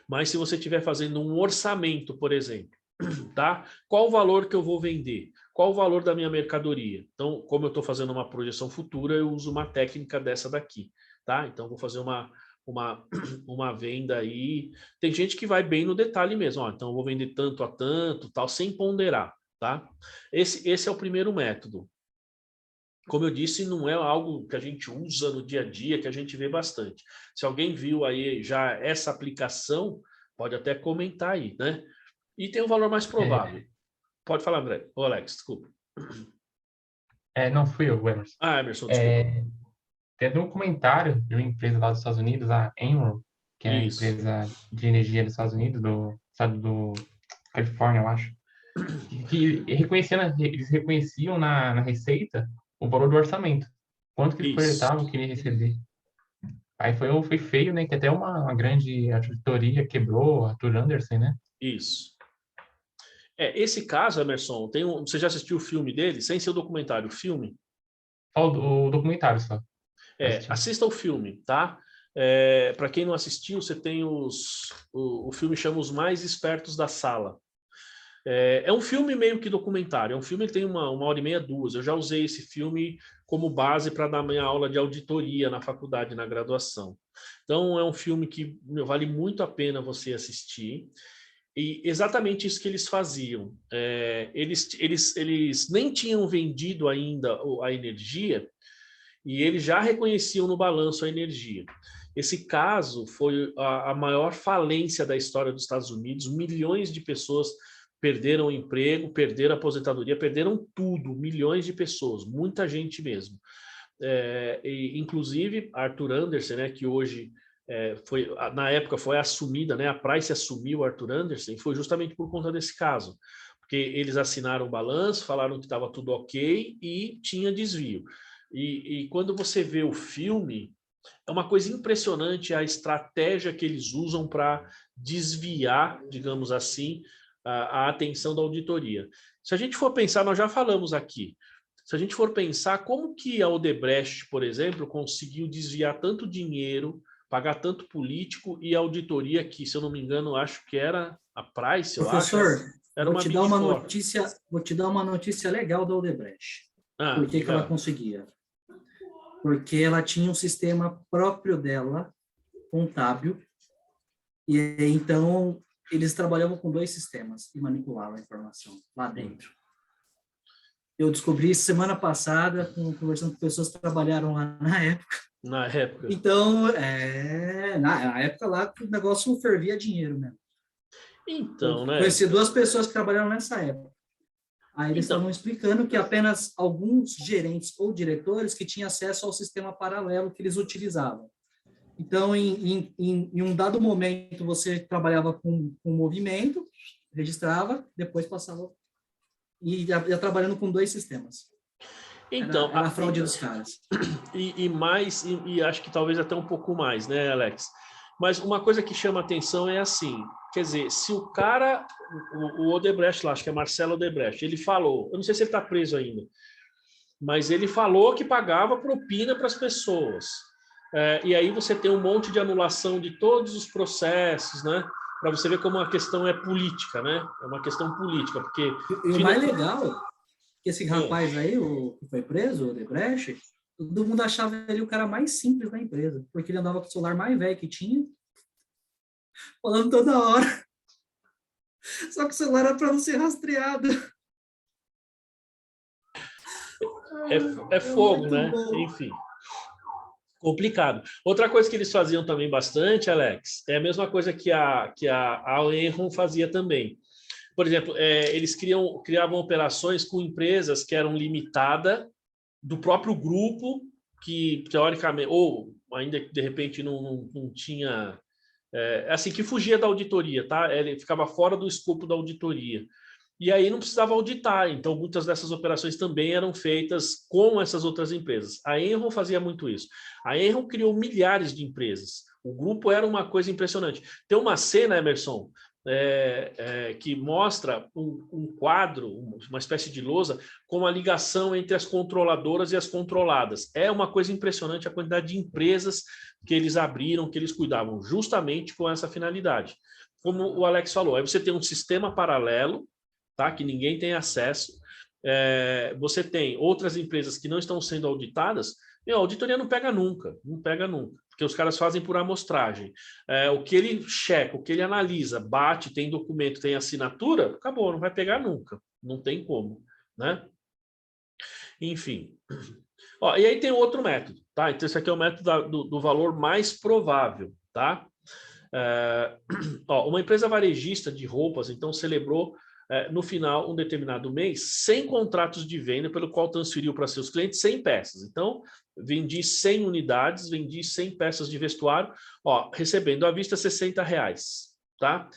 Mas se você estiver fazendo um orçamento, por exemplo, tá? Qual o valor que eu vou vender? Qual o valor da minha mercadoria? Então, como eu estou fazendo uma projeção futura, eu uso uma técnica dessa daqui, tá? Então, vou fazer uma venda aí. Tem gente que vai bem no detalhe mesmo, ó, então eu vou vender tanto a tanto, tal, sem ponderar, tá? Esse é o primeiro método. Como eu disse, não é algo que a gente usa no dia a dia, que a gente vê bastante. Se alguém viu aí já essa aplicação, pode até comentar aí, né? E tem um valor mais provável. Pode falar, André. Ô, Alex, desculpa. Não fui eu, Emerson. Emerson, desculpa. Tem um documentário de uma empresa lá dos Estados Unidos, a Enron, que é a Isso. empresa de energia dos Estados Unidos, do estado do Califórnia, eu acho, que eles reconheciam na receita o valor do orçamento, quanto que eles Isso. projetavam que iria receber. Aí foi feio, né, que até uma grande auditoria quebrou, Arthur Andersen, né? Isso. Esse caso, Emerson, você já assistiu o filme dele? Sem ser o documentário, o filme? O documentário só. Assisti. Assista o filme, tá? Para quem não assistiu, você tem o filme chama Os Mais Espertos da Sala. É um filme meio que documentário, é um filme que tem uma hora e meia, duas. Eu já usei esse filme como base para dar minha aula de auditoria na faculdade, na graduação. Então, é um filme que vale muito a pena você assistir. E exatamente isso que eles faziam. Eles nem tinham vendido ainda a energia, e eles já reconheciam no balanço a energia. Esse caso foi a maior falência da história dos Estados Unidos. Milhões de pessoas perderam o emprego, perderam a aposentadoria, perderam tudo, milhões de pessoas, muita gente mesmo. Inclusive, Arthur Andersen, né, que hoje na época foi assumida, né, a Price assumiu Arthur Andersen, foi justamente por conta desse caso, porque eles assinaram o balanço, falaram que estava tudo ok e tinha desvio. E quando você vê o filme, é uma coisa impressionante a estratégia que eles usam para desviar, digamos assim, a atenção da auditoria. Se a gente for pensar, nós já falamos aqui, se a gente for pensar como que a Odebrecht, por exemplo, conseguiu desviar tanto dinheiro, pagar tanto político e a auditoria que, se eu não me engano, acho que era a Price, eu acho. Professor, Era uma vou te dar uma notícia legal da Odebrecht. Por que ela conseguia? Porque ela tinha um sistema próprio dela, contábil, e então eles trabalhavam com 2 sistemas e manipulavam a informação lá dentro. Eu descobri isso semana passada, conversando com pessoas que trabalharam lá na época. Na época. Então, na época lá, o negócio fervia dinheiro mesmo. Então, né? Conheci 2 pessoas que trabalharam nessa época. Aí eles estavam explicando que apenas alguns gerentes ou diretores que tinham acesso ao sistema paralelo que eles utilizavam. Então, em um dado momento, você trabalhava com um movimento, registrava, depois passava e ia trabalhando com 2 sistemas. Então, era a fraude dos caras. E acho que talvez até um pouco mais, né, Alex? Mas uma coisa que chama atenção é assim, quer dizer, se o cara, o Odebrecht lá, acho que é Marcelo Odebrecht, ele falou, eu não sei se ele está preso ainda, mas ele falou que pagava propina para as pessoas. E aí você tem um monte de anulação de todos os processos, né? Para você ver como a questão é política, né? É uma questão política, porque... E o mais legal, que esse rapaz aí, o que foi preso, o Odebrecht, todo mundo achava ele o cara mais simples da empresa, porque ele andava com o celular mais velho que tinha, falando toda hora. Só que o celular era para não ser rastreado. É fogo, né? Bom. Enfim. Complicado. Outra coisa que eles faziam também bastante, Alex, é a mesma coisa que a Enron fazia também. Por exemplo, eles criavam operações com empresas que eram limitadas do próprio grupo, que teoricamente, ou ainda de repente não tinha... assim, que fugia da auditoria, tá? Ele ficava fora do escopo da auditoria. E aí não precisava auditar, então muitas dessas operações também eram feitas com essas outras empresas. A Enron fazia muito isso. A Enron criou milhares de empresas. O grupo era uma coisa impressionante. Tem uma cena, Emerson, que mostra um quadro, uma espécie de lousa, com a ligação entre as controladoras e as controladas. É uma coisa impressionante a quantidade de empresas que eles abriram, que eles cuidavam, justamente com essa finalidade. Como o Alex falou, aí você tem um sistema paralelo, tá? Que ninguém tem acesso. Você tem outras empresas que não estão sendo auditadas, a auditoria não pega nunca, porque os caras fazem por amostragem. O que ele checa, o que ele analisa, bate, tem documento, tem assinatura, acabou, não vai pegar nunca, não tem como, né? Enfim. E aí tem outro método, tá? Então esse aqui é o método do valor mais provável, tá? Uma empresa varejista de roupas, então, celebrou no final, um determinado mês, 100 contratos de venda, pelo qual transferiu para seus clientes 100 peças. Então, vendi 100 unidades, vendi 100 peças de vestuário, recebendo à vista R$60, tá?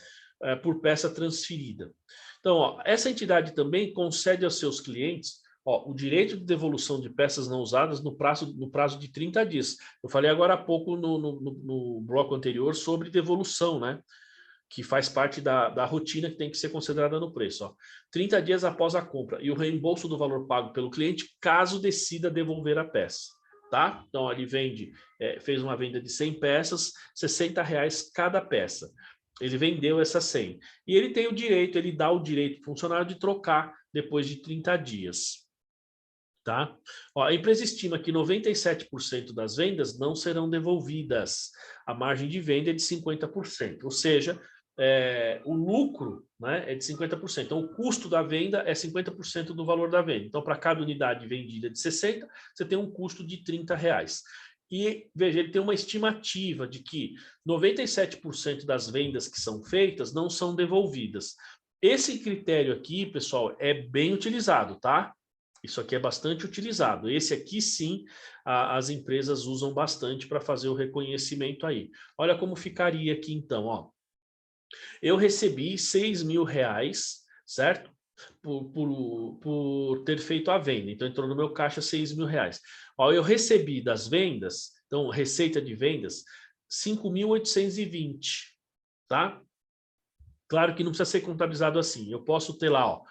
Por peça transferida. Então, essa entidade também concede aos seus clientes o direito de devolução de peças não usadas no prazo de 30 dias. Eu falei agora há pouco no bloco anterior sobre devolução, né? Que faz parte da rotina que tem que ser considerada no preço. 30 dias após a compra e o reembolso do valor pago pelo cliente, caso decida devolver a peça. Tá? Então, ele fez uma venda de 100 peças, R$60 cada peça. Ele vendeu essas 100. E ele tem o direito, ele dá o direito ao funcionário de trocar depois de 30 dias. Tá? A empresa estima que 97% das vendas não serão devolvidas. A margem de venda é de 50%. Ou seja, o lucro, né, é de 50%. Então, o custo da venda é 50% do valor da venda. Então, para cada unidade vendida de 60, você tem um custo de R$30. E, veja, ele tem uma estimativa de que 97% das vendas que são feitas não são devolvidas. Esse critério aqui, pessoal, é bem utilizado, tá? Isso aqui é bastante utilizado. Esse aqui, sim, as empresas usam bastante para fazer o reconhecimento aí. Olha como ficaria aqui, então, ó. Eu recebi R$6.000, certo? Por ter feito a venda. Então, entrou no meu caixa R$6.000. Ó, eu recebi das vendas, então, receita de vendas, 5.820, tá? Claro que não precisa ser contabilizado assim. Eu posso ter lá, ó,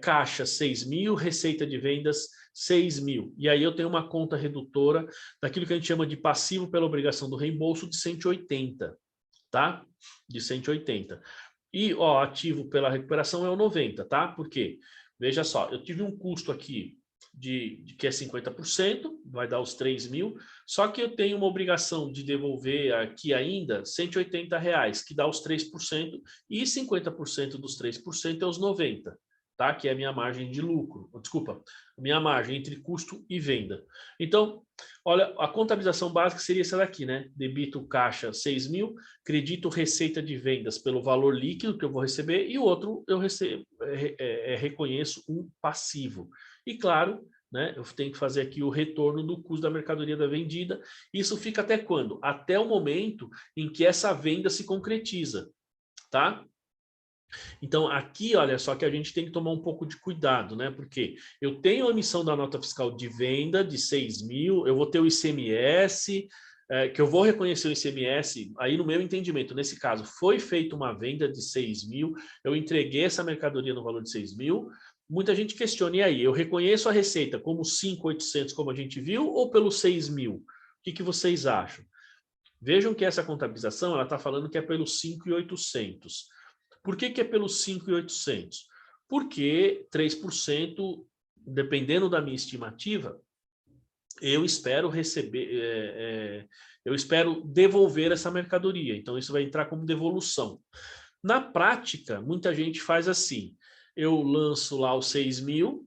caixa 6.000, receita de vendas 6.000. E aí eu tenho uma conta redutora daquilo que a gente chama de passivo pela obrigação do reembolso de 180, tá? De 180. E, ó, ativo pela recuperação é o 90, tá? Por quê? Veja só, eu tive um custo aqui de que é 50%, vai dar os 3.000, só que eu tenho uma obrigação de devolver aqui ainda R$180, que dá os 3%, e 50% dos 3% é os 90, tá? Que é a minha margem de lucro, desculpa, a minha margem entre custo e venda. Então, olha, a contabilização básica seria essa daqui, né? Debito caixa 6.000, credito receita de vendas pelo valor líquido que eu vou receber, e o outro eu reconheço um passivo. E claro, né, eu tenho que fazer aqui o retorno do custo da mercadoria da vendida. Isso fica até quando? Até o momento em que essa venda se concretiza, tá? Então, aqui, olha só que a gente tem que tomar um pouco de cuidado, né? Porque eu tenho a emissão da nota fiscal de venda de 6.000, eu vou ter o ICMS, que eu vou reconhecer o ICMS, aí no meu entendimento, nesse caso, foi feita uma venda de 6.000, eu entreguei essa mercadoria no valor de 6.000, muita gente questiona, e aí, eu reconheço a receita como 5.800, como a gente viu, ou pelo 6.000? O que vocês acham? Vejam que essa contabilização, ela está falando que é pelos 5.800. Por que é pelos 5.800? Porque 3%, dependendo da minha estimativa, eu espero receber, eu espero devolver essa mercadoria. Então, isso vai entrar como devolução. Na prática, muita gente faz assim, eu lanço lá os 6.000,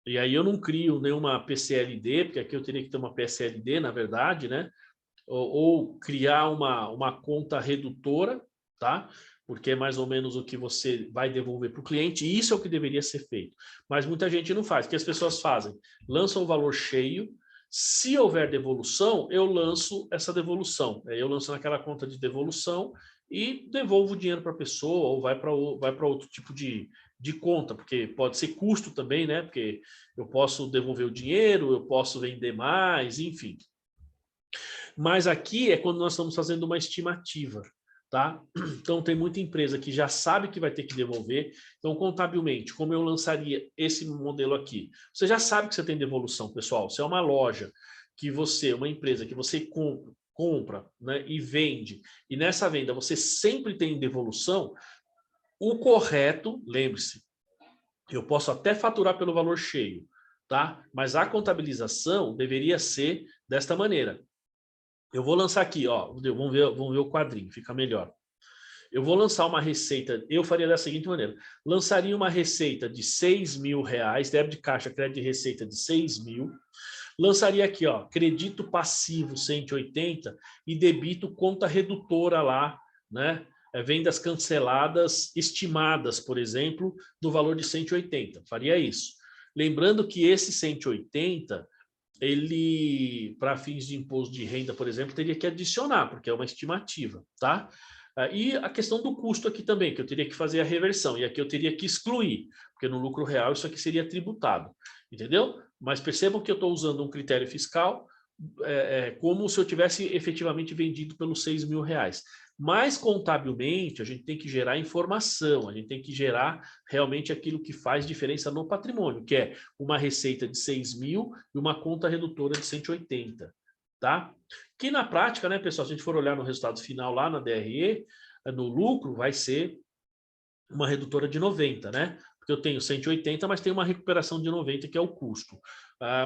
e aí eu não crio nenhuma PCLD, porque aqui eu teria que ter uma PSLD, na verdade, né? Ou criar uma conta redutora, tá? Porque é mais ou menos o que você vai devolver para o cliente, e isso é o que deveria ser feito. Mas muita gente não faz. O que as pessoas fazem? Lançam o valor cheio, se houver devolução, eu lanço essa devolução. Eu lanço naquela conta de devolução e devolvo o dinheiro para a pessoa, ou vai para outro tipo de conta, porque pode ser custo também, né? Porque eu posso devolver o dinheiro, eu posso vender mais, enfim. Mas aqui é quando nós estamos fazendo uma estimativa, tá? Então tem muita empresa que já sabe que vai ter que devolver. Então, contabilmente, como eu lançaria esse modelo aqui? Você já sabe que você tem devolução, pessoal. Se é uma loja que você, uma empresa que você compra, né, e vende, e nessa venda você sempre tem devolução, o correto, lembre-se, eu posso até faturar pelo valor cheio, tá? Mas a contabilização deveria ser desta maneira. Eu vou lançar aqui, ó, vamos ver o quadrinho, fica melhor. Eu vou lançar uma receita, eu faria da seguinte maneira, lançaria uma receita de R$6.000, débito de caixa, crédito de receita de 6.000, lançaria aqui, ó, credito passivo 180 e debito conta redutora lá, né? Vendas canceladas estimadas, por exemplo, no valor de 180, faria isso. Lembrando que esse 180, ele, para fins de imposto de renda, por exemplo, teria que adicionar, porque é uma estimativa, tá? E a questão do custo aqui também, que eu teria que fazer a reversão, e aqui eu teria que excluir, porque no lucro real isso aqui seria tributado, entendeu? Mas percebam que eu estou usando um critério fiscal como se eu tivesse efetivamente vendido pelos R$6.000. Mas contabilmente a gente tem que gerar informação, a gente tem que gerar realmente aquilo que faz diferença no patrimônio, que é uma receita de 6.000 e uma conta redutora de 180, tá? Que na prática, né, pessoal, se a gente for olhar no resultado final lá na DRE, no lucro vai ser uma redutora de 90, né? Porque eu tenho 180, mas tenho uma recuperação de 90, que é o custo.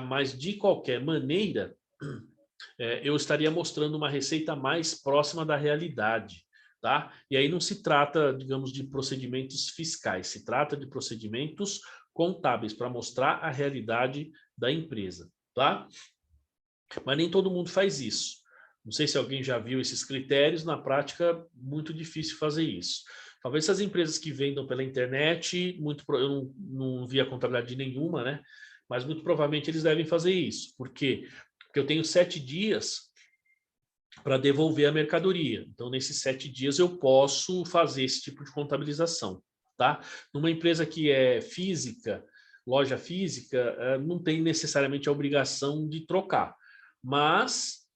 Mas de qualquer maneira, eu estaria mostrando uma receita mais próxima da realidade, tá? E aí não se trata, digamos, de procedimentos fiscais, se trata de procedimentos contábeis para mostrar a realidade da empresa, tá? Mas nem todo mundo faz isso. Não sei se alguém já viu esses critérios, na prática, muito difícil fazer isso. Talvez essas empresas que vendam pela internet, eu não vi a contabilidade de nenhuma, né? Mas muito provavelmente eles devem fazer isso. Por quê? Porque eu tenho 7 dias para devolver a mercadoria. Então, nesses 7 dias, eu posso fazer esse tipo de contabilização, tá? Numa empresa que é física, loja física, não tem necessariamente a obrigação de trocar. Mas,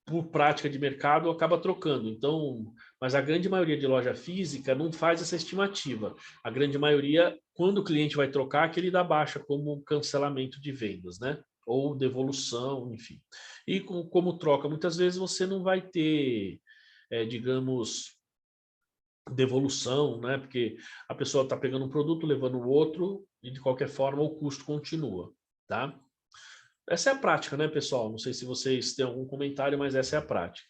por prática de mercado, acaba trocando. Então, mas a grande maioria de loja física não faz essa estimativa. A grande maioria, quando o cliente vai trocar, que ele dá baixa como cancelamento de vendas, né? Ou devolução, enfim. E como troca, muitas vezes você não vai ter, digamos, devolução, né? Porque a pessoa está pegando um produto, levando o outro, e de qualquer forma o custo continua, tá? Essa é a prática, né, pessoal? Não sei se vocês têm algum comentário, mas essa é a prática.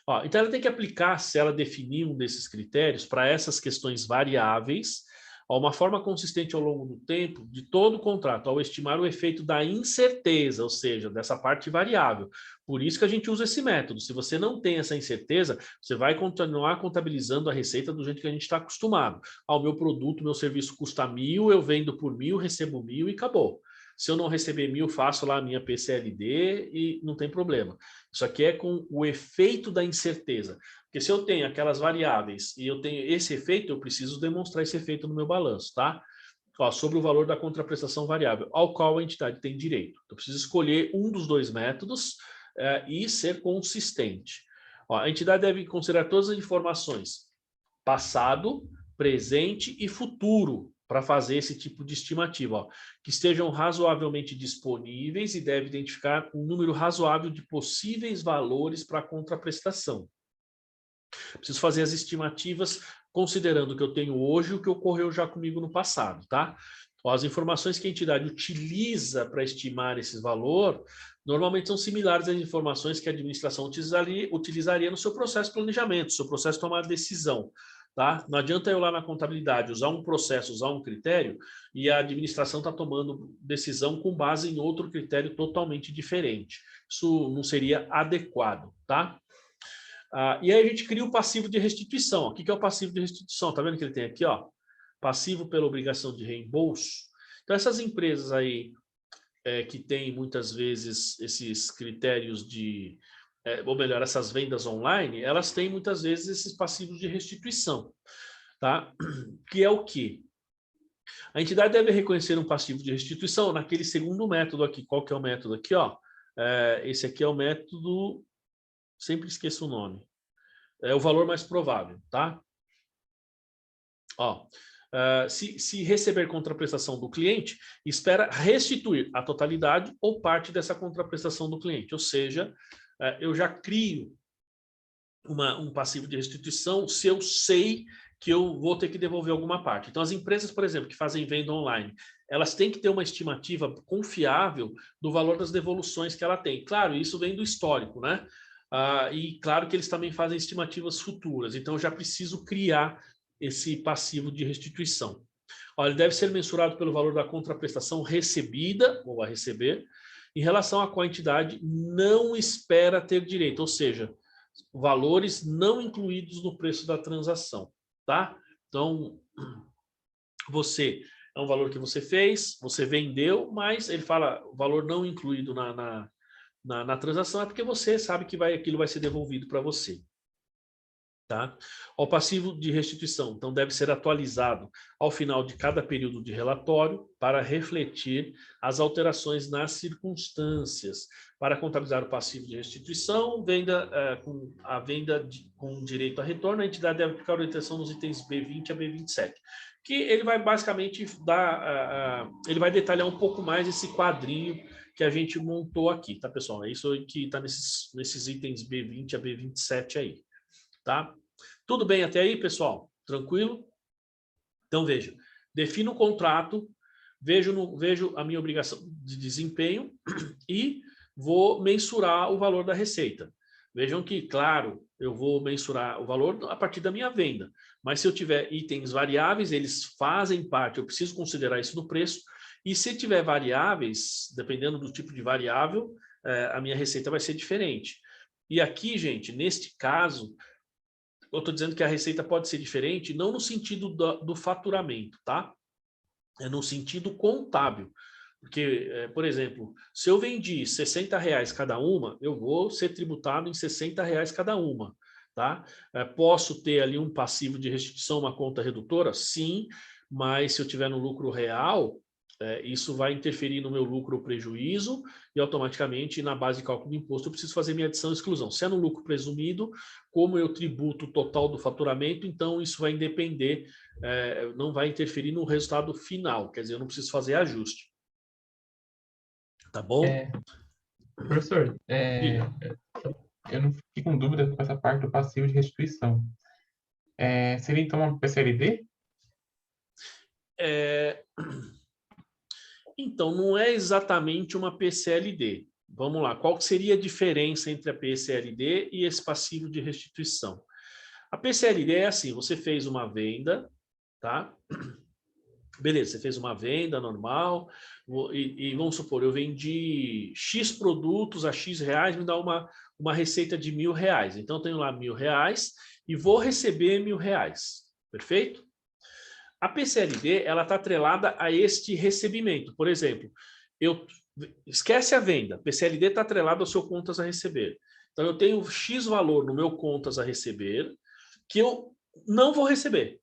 Ó, então ela tem que aplicar, se ela definir um desses critérios, para essas questões variáveis, uma forma consistente ao longo do tempo de todo o contrato, ao estimar o efeito da incerteza, ou seja, dessa parte variável. Por isso que a gente usa esse método. Se você não tem essa incerteza, você vai continuar contabilizando a receita do jeito que a gente está acostumado. O meu produto, meu serviço custa 1.000, eu vendo por 1.000, recebo 1.000 e acabou. Se eu não receber 1.000, faço lá a minha PCLD e não tem problema. Isso aqui é com o efeito da incerteza. Porque se eu tenho aquelas variáveis e eu tenho esse efeito, eu preciso demonstrar esse efeito no meu balanço, tá? Ó, sobre o valor da contraprestação variável, ao qual a entidade tem direito. Eu preciso escolher um dos dois métodos e ser consistente. Ó, a entidade deve considerar todas as informações, passado, presente e futuro, para fazer esse tipo de estimativa, ó, que estejam razoavelmente disponíveis e deve identificar um número razoável de possíveis valores para a contraprestação. Preciso fazer as estimativas considerando o que eu tenho hoje e o que ocorreu já comigo no passado, tá? Ó, as informações que a entidade utiliza para estimar esse valor normalmente são similares às informações que a administração utilizaria no seu processo de planejamento, seu processo de tomar decisão. Tá? Não adianta eu lá na contabilidade usar um processo, usar um critério e a administração está tomando decisão com base em outro critério totalmente diferente. Isso não seria adequado, tá? E aí a gente cria o passivo de restituição. O que é o passivo de restituição? Tá vendo que ele tem aqui, ó? Passivo pela obrigação de reembolso. Então essas empresas aí que têm muitas vezes esses critérios de ou melhor, essas vendas online, elas têm muitas vezes esses passivos de restituição, tá? Que é o quê? A entidade deve reconhecer um passivo de restituição naquele segundo método aqui. Qual que é o método aqui, ó? Esse aqui é o método, sempre esqueço o nome. É o valor mais provável, tá? Ó, se receber contraprestação do cliente, espera restituir a totalidade ou parte dessa contraprestação do cliente, ou seja, eu já crio um passivo de restituição se eu sei que eu vou ter que devolver alguma parte. Então, as empresas, por exemplo, que fazem venda online, elas têm que ter uma estimativa confiável do valor das devoluções que ela tem. Claro, isso vem do histórico, né? E claro que eles também fazem estimativas futuras. Então, eu já preciso criar esse passivo de restituição. Olha, ele deve ser mensurado pelo valor da contraprestação recebida, ou a receber, em relação a qual a entidade não espera ter direito, ou seja, valores não incluídos no preço da transação, tá? Então, é um valor que você fez, você vendeu, mas ele fala o valor não incluído na transação é porque você sabe que aquilo vai ser devolvido para você. Tá? O passivo de restituição, então, deve ser atualizado ao final de cada período de relatório para refletir as alterações nas circunstâncias. Para contabilizar o passivo de restituição, com direito a retorno, a entidade deve aplicar a orientação nos itens B20 a B27, que ele vai basicamente ele vai detalhar um pouco mais esse quadrinho que a gente montou aqui, tá, pessoal? É isso que está nesses itens B20 a B27 aí. Tá? Tudo bem até aí, pessoal? Tranquilo? Então, veja, defino o contrato, vejo a minha obrigação de desempenho e vou mensurar o valor da receita. Vejam que, claro, eu vou mensurar o valor a partir da minha venda, mas se eu tiver itens variáveis, eles fazem parte, eu preciso considerar isso no preço, e se tiver variáveis, dependendo do tipo de variável, a minha receita vai ser diferente. E aqui, gente, neste caso, eu estou dizendo que a receita pode ser diferente, não no sentido do faturamento, tá? É no sentido contábil. Porque, por exemplo, se eu vendi R$60 cada uma, eu vou ser tributado em R$60 cada uma. Tá? Posso ter ali um passivo de restituição, uma conta redutora? Sim, mas se eu tiver no lucro real, isso vai interferir no meu lucro ou prejuízo e automaticamente na base de cálculo do imposto eu preciso fazer minha adição e exclusão. Se é no lucro presumido, como eu tributo o total do faturamento, então isso vai depender, não vai interferir no resultado final, quer dizer, eu não preciso fazer ajuste. Tá bom? Professor, Diga. eu não fiquei com dúvida com essa parte do passivo de restituição. Seria então uma PCLD? Então, não é exatamente uma PCLD. Vamos lá, qual seria a diferença entre a PCLD e esse passivo de restituição? A PCLD é assim, você fez uma venda, tá? Beleza, você fez uma venda normal, e vamos supor, eu vendi X produtos a X reais, me dá uma receita de R$1.000. Então, eu tenho lá R$1.000 e vou receber R$1.000, perfeito? A PCLD, ela está atrelada a este recebimento. Por exemplo, esquece a venda, PCLD está atrelado ao seu contas a receber. Então, eu tenho X valor no meu contas a receber que eu não vou receber.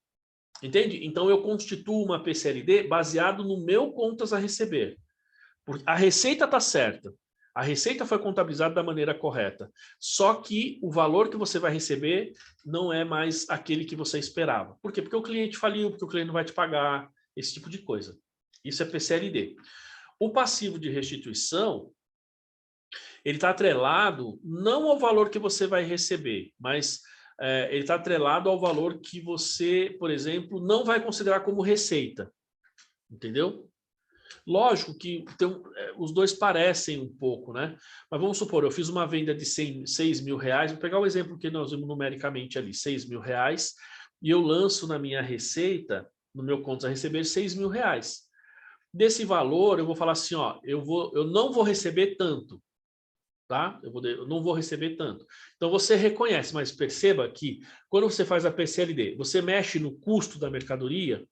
Entende? Então, eu constituo uma PCLD baseado no meu contas a receber. Porque a receita está certa. A receita foi contabilizada da maneira correta. Só que o valor que você vai receber não é mais aquele que você esperava. Por quê? Porque o cliente faliu, porque o cliente não vai te pagar, esse tipo de coisa. Isso é PCLD. O passivo de restituição, ele está atrelado não ao valor que você vai receber, mas ele está atrelado ao valor que você, por exemplo, não vai considerar como receita. Entendeu? Lógico que os dois parecem um pouco, né? Mas vamos supor, eu fiz uma venda de R$6.000, vou pegar o exemplo que nós vimos numericamente ali, R$6.000, e eu lanço na minha receita, no meu contas a receber, R$6.000. Desse valor, eu vou falar assim, ó, eu não vou receber tanto. Tá? Eu não vou receber tanto. Então, você reconhece, mas perceba que quando você faz a PCLD, você mexe no custo da mercadoria,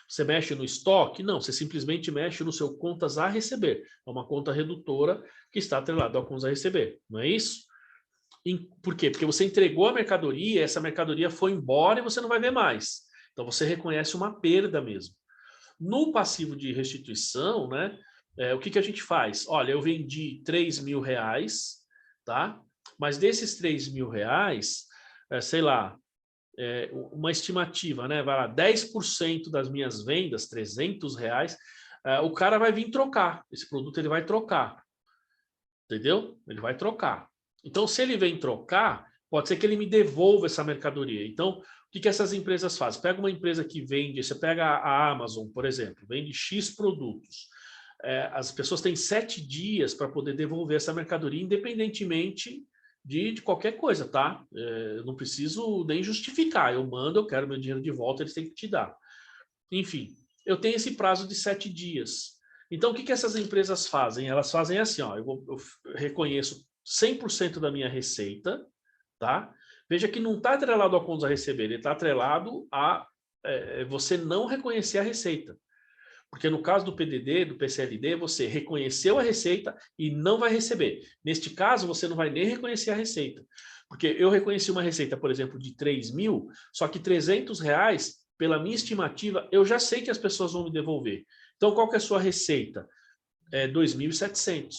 você mexe no estoque? Não, você simplesmente mexe no seu contas a receber. É uma conta redutora que está atrelada ao contas a receber, não é isso? Por quê? Porque você entregou a mercadoria, essa mercadoria foi embora e você não vai ver mais. Então, você reconhece uma perda mesmo. No passivo de restituição, né? O que a gente faz? Olha, eu vendi R$3.000, tá? Mas desses R$3.000, sei lá, uma estimativa, né? Vai lá, 10% das minhas vendas, R$300, o cara vai vir trocar. Esse produto ele vai trocar. Entendeu? Ele vai trocar. Então, se ele vem trocar, pode ser que ele me devolva essa mercadoria. Então, o que essas empresas fazem? Pega uma empresa que vende, você pega a Amazon, por exemplo, vende X produtos. As pessoas têm 7 dias para poder devolver essa mercadoria, independentemente de qualquer coisa, tá? Eu não preciso nem justificar. Eu mando, eu quero meu dinheiro de volta, eles têm que te dar. Enfim, eu tenho esse prazo de 7 dias. Então, o que essas empresas fazem? Elas fazem assim, ó, eu reconheço 100% da minha receita, tá? Veja que não está atrelado a contas a receber, ele está atrelado a você não reconhecer a receita. Porque no caso do PDD, do PCLD, você reconheceu a receita e não vai receber. Neste caso, você não vai nem reconhecer a receita. Porque eu reconheci uma receita, por exemplo, de 3.000, só que R$300, pela minha estimativa, eu já sei que as pessoas vão me devolver. Então, qual que é a sua receita? 2.700.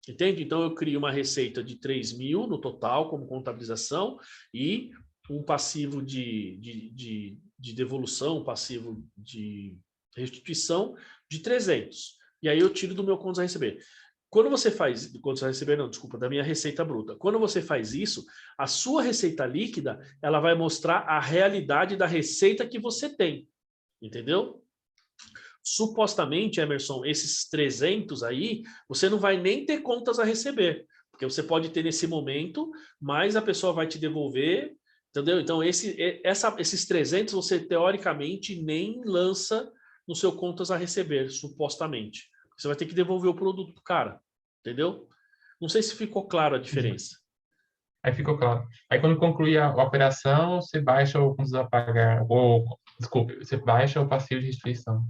Entende? Então, eu crio uma receita de 3.000 no total, como contabilização, e um passivo de devolução, um passivo de restituição de 300. E aí eu tiro do meu contas a receber. Quando você faz, contas a receber não, desculpa, da minha receita bruta. Quando você faz isso, a sua receita líquida, ela vai mostrar a realidade da receita que você tem. Entendeu? Supostamente, Emerson, esses 300 aí, você não vai nem ter contas a receber. Porque você pode ter nesse momento, mas a pessoa vai te devolver, entendeu? Então, esses 300 você, teoricamente, nem lança no seu contas a receber, supostamente. Você vai ter que devolver o produto pro cara, entendeu? Não sei se ficou claro a diferença. Aí ficou claro. Aí quando concluir a operação, você baixa o contas a pagar, ou, desculpe, você baixa o passivo de restituição.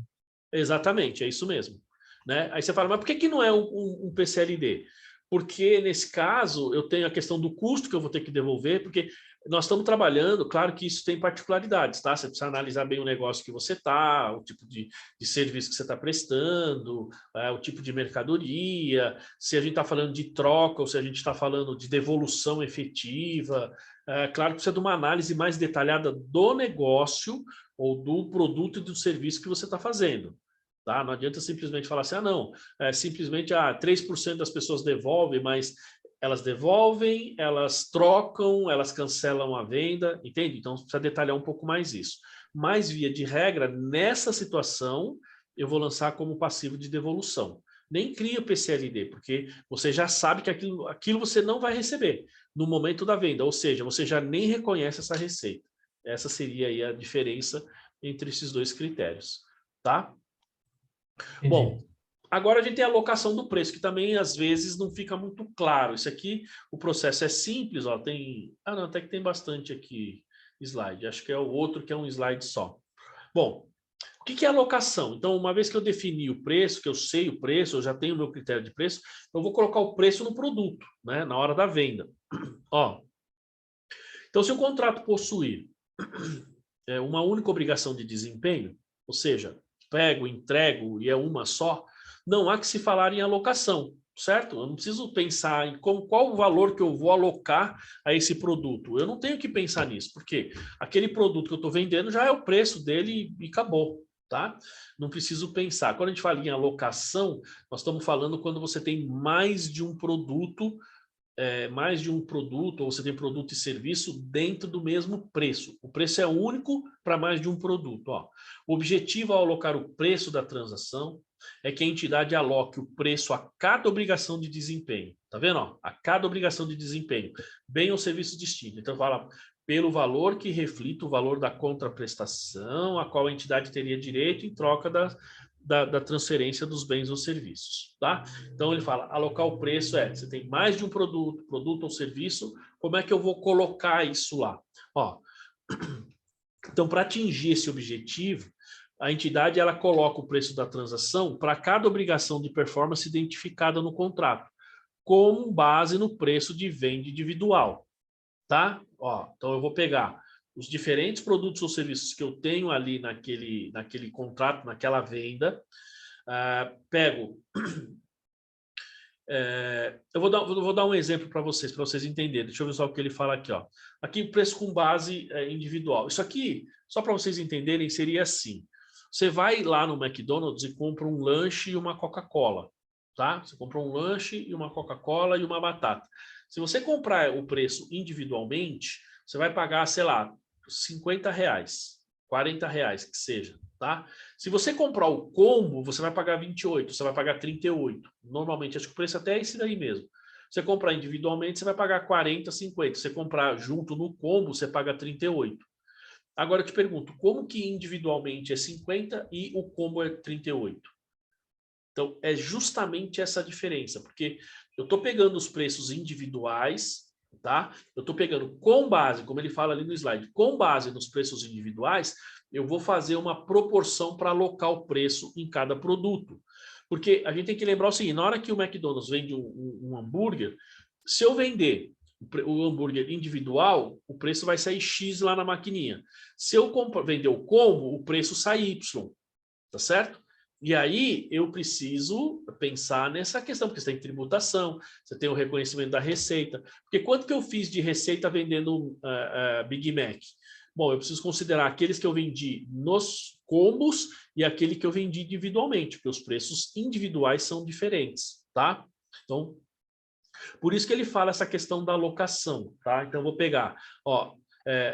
Exatamente, é isso mesmo. Né? Aí você fala, mas por que não é um PCLD? Porque, nesse caso, eu tenho a questão do custo que eu vou ter que devolver, porque nós estamos trabalhando, claro que isso tem particularidades, tá? Você precisa analisar bem o negócio que você está, o tipo de serviço que você está prestando, o tipo de mercadoria, se a gente está falando de troca ou se a gente está falando de devolução efetiva. Claro que precisa de uma análise mais detalhada do negócio ou do produto e do serviço que você está fazendo. Tá? Não adianta simplesmente falar assim, não, simplesmente 3% das pessoas devolvem, mas elas devolvem, elas trocam, elas cancelam a venda, entende? Então, precisa detalhar um pouco mais isso. Mas, via de regra, nessa situação, eu vou lançar como passivo de devolução. Nem cria o PCLD, porque você já sabe que aquilo você não vai receber no momento da venda, ou seja, você já nem reconhece essa receita. Essa seria aí a diferença entre esses dois critérios, tá? Entendi. Bom, agora a gente tem a alocação do preço, que também às vezes não fica muito claro. Isso aqui, o processo é simples, ó, tem... não, até que tem bastante aqui slide. Acho que é o outro que é um slide só. Bom, o que é alocação? Então, uma vez que eu defini o preço, que eu sei o preço, eu já tenho o meu critério de preço, eu vou colocar o preço no produto, né, na hora da venda. Ó, então, se o contrato possuir uma única obrigação de desempenho, ou seja, pego, entrego e é uma só, não há que se falar em alocação, certo? Eu não preciso pensar em qual o valor que eu vou alocar a esse produto. Eu não tenho que pensar nisso, porque aquele produto que eu estou vendendo já é o preço dele e acabou, tá? Não preciso pensar. Quando a gente fala em alocação, nós estamos falando quando você tem mais de um produto, ou você tem produto e serviço dentro do mesmo preço. O preço é único para mais de um produto. Ó. O objetivo ao alocar o preço da transação é que a entidade aloque o preço a cada obrigação de desempenho. Tá vendo? Ó? A cada obrigação de desempenho, bem ou serviço distinto. Então, fala pelo valor que reflita o valor da contraprestação a qual a entidade teria direito em troca da transferência dos bens ou serviços, tá? Então ele fala, alocar o preço você tem mais de um produto ou serviço, como é que eu vou colocar isso lá? Ó, então, para atingir esse objetivo, a entidade ela coloca o preço da transação para cada obrigação de performance identificada no contrato, com base no preço de venda individual, tá? Ó, então eu vou pegar os diferentes produtos ou serviços que eu tenho ali naquele contrato, naquela venda, pego... eu vou dar um exemplo para vocês entenderem. Deixa eu ver só o que ele fala aqui. Ó. Aqui, preço com base individual. Isso aqui, só para vocês entenderem, seria assim. Você vai lá no McDonald's e compra um lanche e uma Coca-Cola. Tá? Você compra um lanche e uma Coca-Cola e uma batata. Se você comprar o preço individualmente, você vai pagar, sei lá, R$50, R$40, que seja. Tá? Se você comprar o combo, você vai pagar 28, você vai pagar 38. Normalmente, acho que o preço até é esse daí mesmo. Você comprar individualmente, você vai pagar 40, 50. Se você comprar junto no combo, você paga 38. Agora eu te pergunto, como que individualmente é 50 e o combo é 38? Então, é justamente essa diferença, porque eu estou pegando os preços individuais, tá? Eu estou pegando com base, como ele fala ali no slide, com base nos preços individuais, eu vou fazer uma proporção para alocar o preço em cada produto. Porque a gente tem que lembrar o seguinte, na hora que o McDonald's vende um hambúrguer, se eu vender o hambúrguer individual, o preço vai sair X lá na maquininha. Se eu vender o combo, o preço sai Y, tá certo? E aí eu preciso pensar nessa questão, porque você tem tributação, você tem o reconhecimento da receita. Porque quanto que eu fiz de receita vendendo Big Mac? Bom, eu preciso considerar aqueles que eu vendi nos combos e aquele que eu vendi individualmente, porque os preços individuais são diferentes, tá? Então, por isso que ele fala essa questão da alocação, tá? Então, eu vou pegar, ó,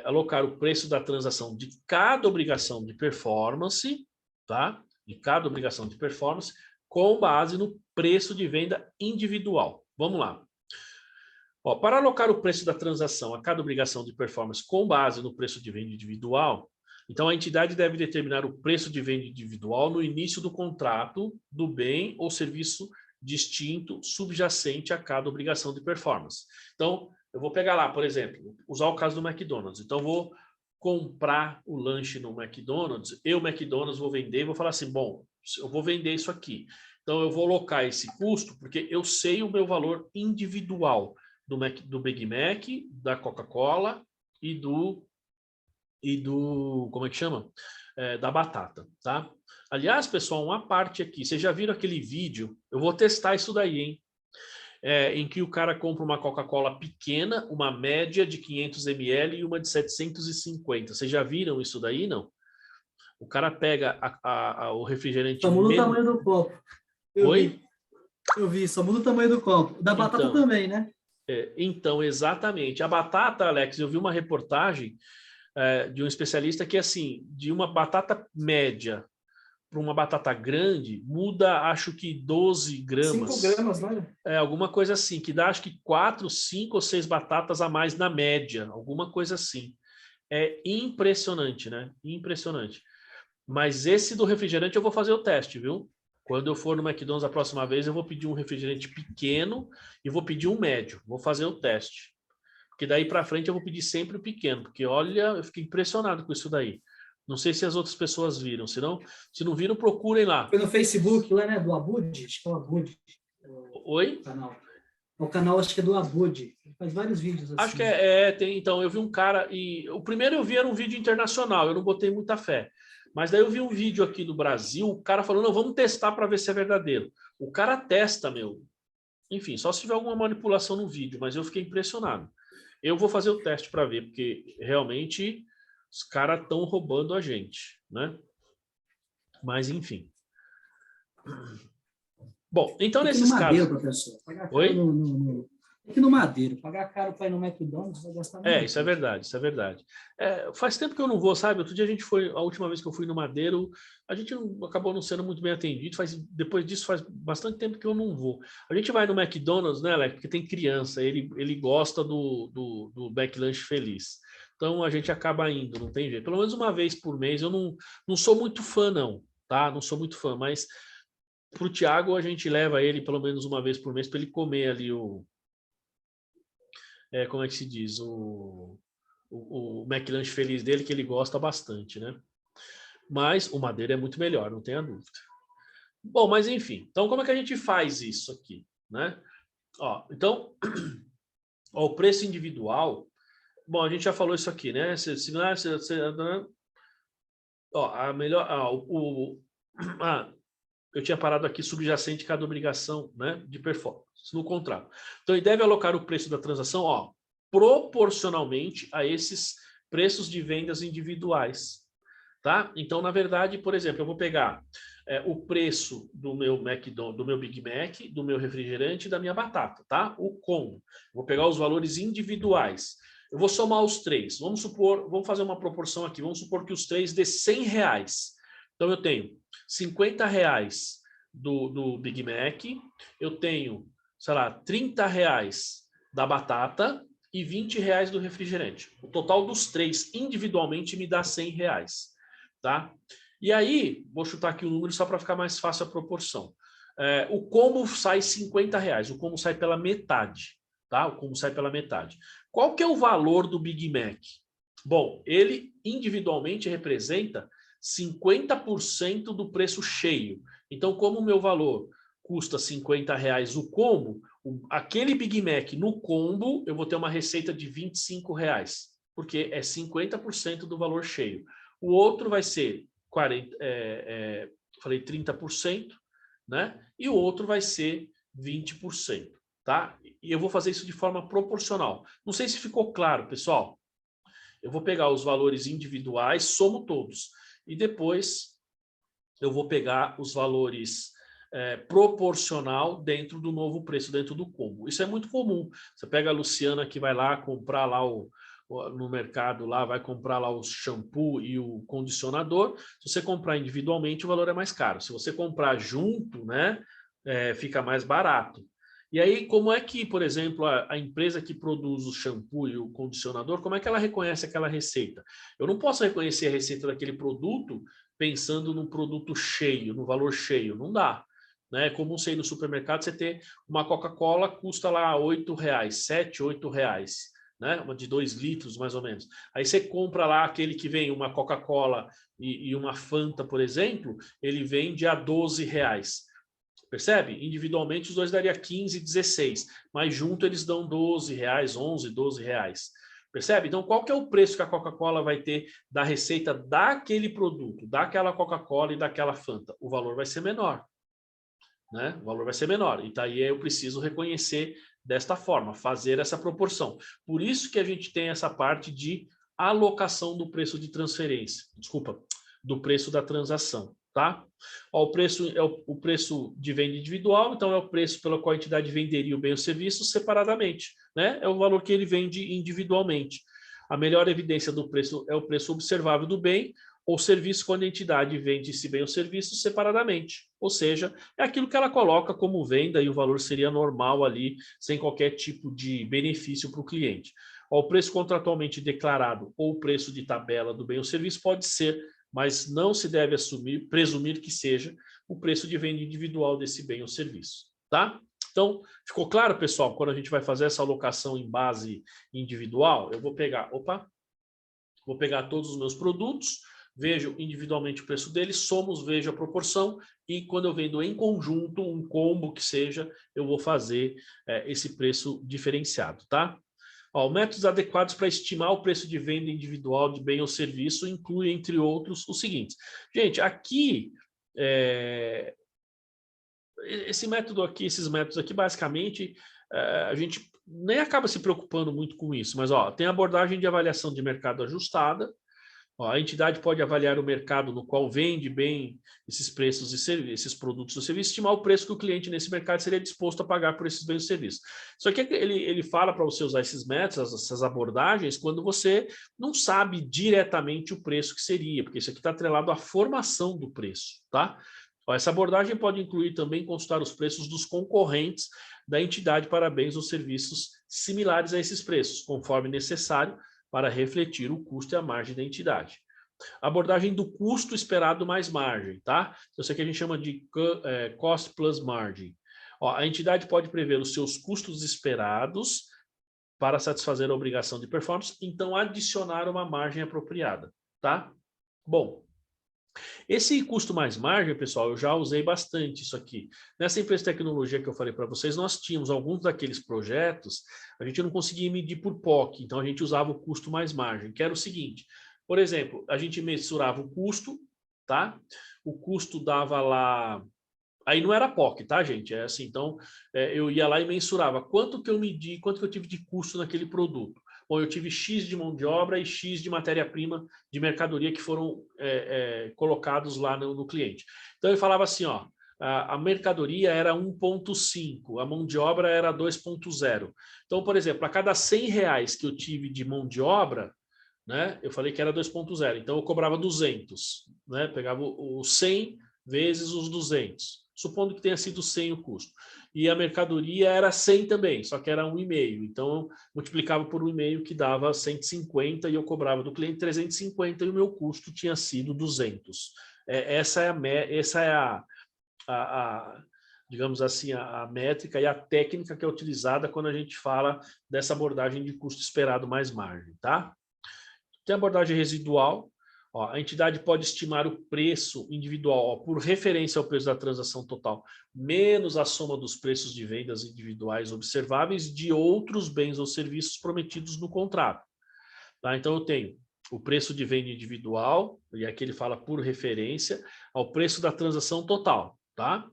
alocar o preço da transação de cada obrigação de performance, tá? De cada obrigação de performance, com base no preço de venda individual. Vamos lá. Ó, para alocar o preço da transação a cada obrigação de performance com base no preço de venda individual, então a entidade deve determinar o preço de venda individual no início do contrato do bem ou serviço distinto subjacente a cada obrigação de performance. Então, eu vou pegar lá, por exemplo, usar o caso do McDonald's. Então, eu vou comprar o lanche no McDonald's, McDonald's, vou vender e vou falar assim, bom, eu vou vender isso aqui. Então, eu vou alocar esse custo porque eu sei o meu valor individual do Big Mac, da Coca-Cola e do, como é que chama? Da batata, tá? Aliás, pessoal, uma parte aqui, vocês já viram aquele vídeo? Eu vou testar isso daí, hein? Em que o cara compra uma Coca-Cola pequena, uma média de 500 ml e uma de 750. Vocês já viram isso daí, não? O cara pega o refrigerante... Só muda o tamanho do copo. Oi? Eu vi, só muda o tamanho do copo. Da batata então, também, né? Então, exatamente. A batata, Alex, eu vi uma reportagem de um especialista que, assim, de uma batata média para uma batata grande, muda, acho que 12 gramas. 5 gramas, olha. Alguma coisa assim, que dá, acho que 4, 5 ou 6 batatas a mais na média. Alguma coisa assim. É impressionante, né? Impressionante. Mas esse do refrigerante eu vou fazer o teste, viu? Quando eu for no McDonald's a próxima vez, eu vou pedir um refrigerante pequeno e vou pedir um médio. Vou fazer o teste. Porque daí para frente eu vou pedir sempre o pequeno. Porque, olha, eu fiquei impressionado com isso daí. Não sei se as outras pessoas viram. Se não viram, procurem lá. Foi no Facebook lá, né? Do Abud. Acho que é o Abud. Oi? O canal acho que é do Abud. Ele faz vários vídeos assim. Acho que tem. Então, eu vi um cara... e o primeiro eu vi era um vídeo internacional. Eu não botei muita fé. Mas daí eu vi um vídeo aqui do Brasil, o cara falou, não, vamos testar para ver se é verdadeiro. O cara testa, meu. Enfim, só se tiver alguma manipulação no vídeo, mas eu fiquei impressionado. Eu vou fazer o teste para ver, porque realmente os caras estão roubando a gente, né? Mas, enfim. Bom, então nesses casos... Professor. Oi? Aqui no Madeiro, pagar caro para ir no McDonald's, vai gastar muito. Isso é verdade, isso é verdade. Faz tempo que eu não vou, sabe? Outro dia a última vez que eu fui no Madeiro, a gente acabou não sendo muito bem atendido, depois disso faz bastante tempo que eu não vou. A gente vai no McDonald's, né, Alex? Porque tem criança, ele gosta do McLanche Feliz. Então a gente acaba indo, não tem jeito. Pelo menos uma vez por mês, eu não sou muito fã, não, tá? Não sou muito fã, mas pro Thiago a gente leva ele pelo menos uma vez por mês para ele comer ali como é que se diz, o McLanche Feliz dele, que ele gosta bastante, né? Mas o Madeira é muito melhor, não tenha dúvida. Bom, mas enfim, então como é que a gente faz isso aqui, né? Então, o preço individual, bom, a gente já falou isso aqui, né? Eu tinha parado aqui subjacente cada obrigação, né, de performance no contrato. Então, ele deve alocar o preço da transação proporcionalmente a esses preços de vendas individuais. Tá? Então, na verdade, por exemplo, eu vou pegar o preço do meu McDonald's, do meu Big Mac, do meu refrigerante e da minha batata, tá? O combo. Vou pegar os valores individuais. Eu vou somar os três. Vamos fazer uma proporção aqui. Vamos supor que os três dê R$100. Então, eu tenho R$50 do Big Mac, eu tenho, sei lá, R$30 da batata e R$20 do refrigerante. O total dos três individualmente me dá R$100, tá? E aí, vou chutar aqui o número só para ficar mais fácil a proporção. O combo sai R$50, o combo sai pela metade, tá? O combo sai pela metade. Qual que é o valor do Big Mac? Bom, ele individualmente representa 50% do preço cheio. Então, como o meu valor custa R$50 o combo, aquele Big Mac no combo, eu vou ter uma receita de R$25, porque é 50% do valor cheio. O outro vai ser 30%, né? E o outro vai ser 20%, tá? E eu vou fazer isso de forma proporcional. Não sei se ficou claro, pessoal. Eu vou pegar os valores individuais, somo todos. E depois eu vou pegar os valores proporcional dentro do novo preço, dentro do combo. Isso é muito comum. Você pega a Luciana que vai lá comprar lá no mercado, lá vai comprar lá o shampoo e o condicionador. Se você comprar individualmente, o valor é mais caro. Se você comprar junto, né, fica mais barato. E aí, como é que, por exemplo, a empresa que produz o shampoo e o condicionador, como é que ela reconhece aquela receita? Eu não posso reconhecer a receita daquele produto pensando no produto cheio, no valor cheio, não dá. Né? Como sei no supermercado, você ter uma Coca-Cola custa lá R$8, 7, R$8, né? Uma de 2 litros, mais ou menos. Aí você compra lá aquele que vem uma Coca-Cola e uma Fanta, por exemplo, ele vende a R$12. Percebe? Individualmente os dois daria 15, 16, mas junto eles dão R$12, 11, R$12. Percebe? Então, qual que é o preço que a Coca-Cola vai ter da receita daquele produto, daquela Coca-Cola e daquela Fanta? O valor vai ser menor. Né? O valor vai ser menor. E daí eu preciso reconhecer desta forma, fazer essa proporção. Por isso que a gente tem essa parte de alocação do preço de transferência. Desculpa, do preço da transação. Tá? Ó, o preço é o preço de venda individual, então é o preço pelo qual a entidade venderia o bem ou serviço separadamente. Né? É o valor que ele vende individualmente. A melhor evidência do preço é o preço observável do bem ou serviço quando a entidade vende esse bem ou serviço separadamente. Ou seja, é aquilo que ela coloca como venda e o valor seria normal ali, sem qualquer tipo de benefício para o cliente. Ó, o preço contratualmente declarado ou o preço de tabela do bem ou serviço pode ser, mas não se deve presumir que seja o preço de venda individual desse bem ou serviço. Tá? Então, ficou claro, pessoal? Quando a gente vai fazer essa alocação em base individual, eu vou pegar todos os meus produtos, vejo individualmente o preço deles, somos, vejo a proporção, e quando eu vendo em conjunto, um combo que seja, eu vou fazer esse preço diferenciado, tá? Ó, métodos adequados para estimar o preço de venda individual de bem ou serviço inclui, entre outros, os seguintes. Gente, aqui, esses métodos aqui, basicamente, a gente nem acaba se preocupando muito com isso, mas ó, tem abordagem de avaliação de mercado ajustada. Ó, a entidade pode avaliar o mercado no qual vende bem esses preços e esses produtos ou serviços, estimar o preço que o cliente nesse mercado seria disposto a pagar por esses bens e serviços. Só que ele fala para você usar esses métodos, essas abordagens, quando você não sabe diretamente o preço que seria, porque isso aqui está atrelado à formação do preço, tá? Ó, essa abordagem pode incluir também consultar os preços dos concorrentes da entidade para bens ou serviços similares a esses preços, conforme necessário, para refletir o custo e a margem da entidade. Abordagem do custo esperado mais margem, tá? Isso aqui a gente chama de cost plus margin. Ó, a entidade pode prever os seus custos esperados para satisfazer a obrigação de performance, então adicionar uma margem apropriada, tá? Bom, esse custo mais margem, pessoal, eu já usei bastante isso aqui. Nessa empresa de tecnologia que eu falei para vocês, nós tínhamos alguns daqueles projetos, a gente não conseguia medir por POC, então a gente usava o custo mais margem, que era o seguinte, por exemplo, a gente mensurava o custo, tá? O custo dava lá... Aí não era POC, tá, gente? É assim, então eu ia lá e mensurava quanto que eu medi, quanto que eu tive de custo naquele produto. Bom, eu tive X de mão de obra e X de matéria-prima de mercadoria que foram colocados lá no cliente. Então, ele falava assim, ó, a mercadoria era 1,5, a mão de obra era 2,0. Então, por exemplo, a cada R$100 que eu tive de mão de obra, né, eu falei que era 2,0, então eu cobrava 200, né, pegava os 100 vezes os 200. Supondo que tenha sido 100 o custo. E a mercadoria era 100 também, só que era 1,5. Então, eu multiplicava por 1,5, que dava 150, e eu cobrava do cliente 350, e o meu custo tinha sido 200. Essa é digamos assim, a métrica e a técnica que é utilizada quando a gente fala dessa abordagem de custo esperado mais margem, tá? Tem a abordagem residual. Ó, a entidade pode estimar o preço individual, ó, por referência ao preço da transação total, menos a soma dos preços de vendas individuais observáveis de outros bens ou serviços prometidos no contrato. Tá? Então, eu tenho o preço de venda individual, e aqui ele fala por referência ao preço da transação total, tá?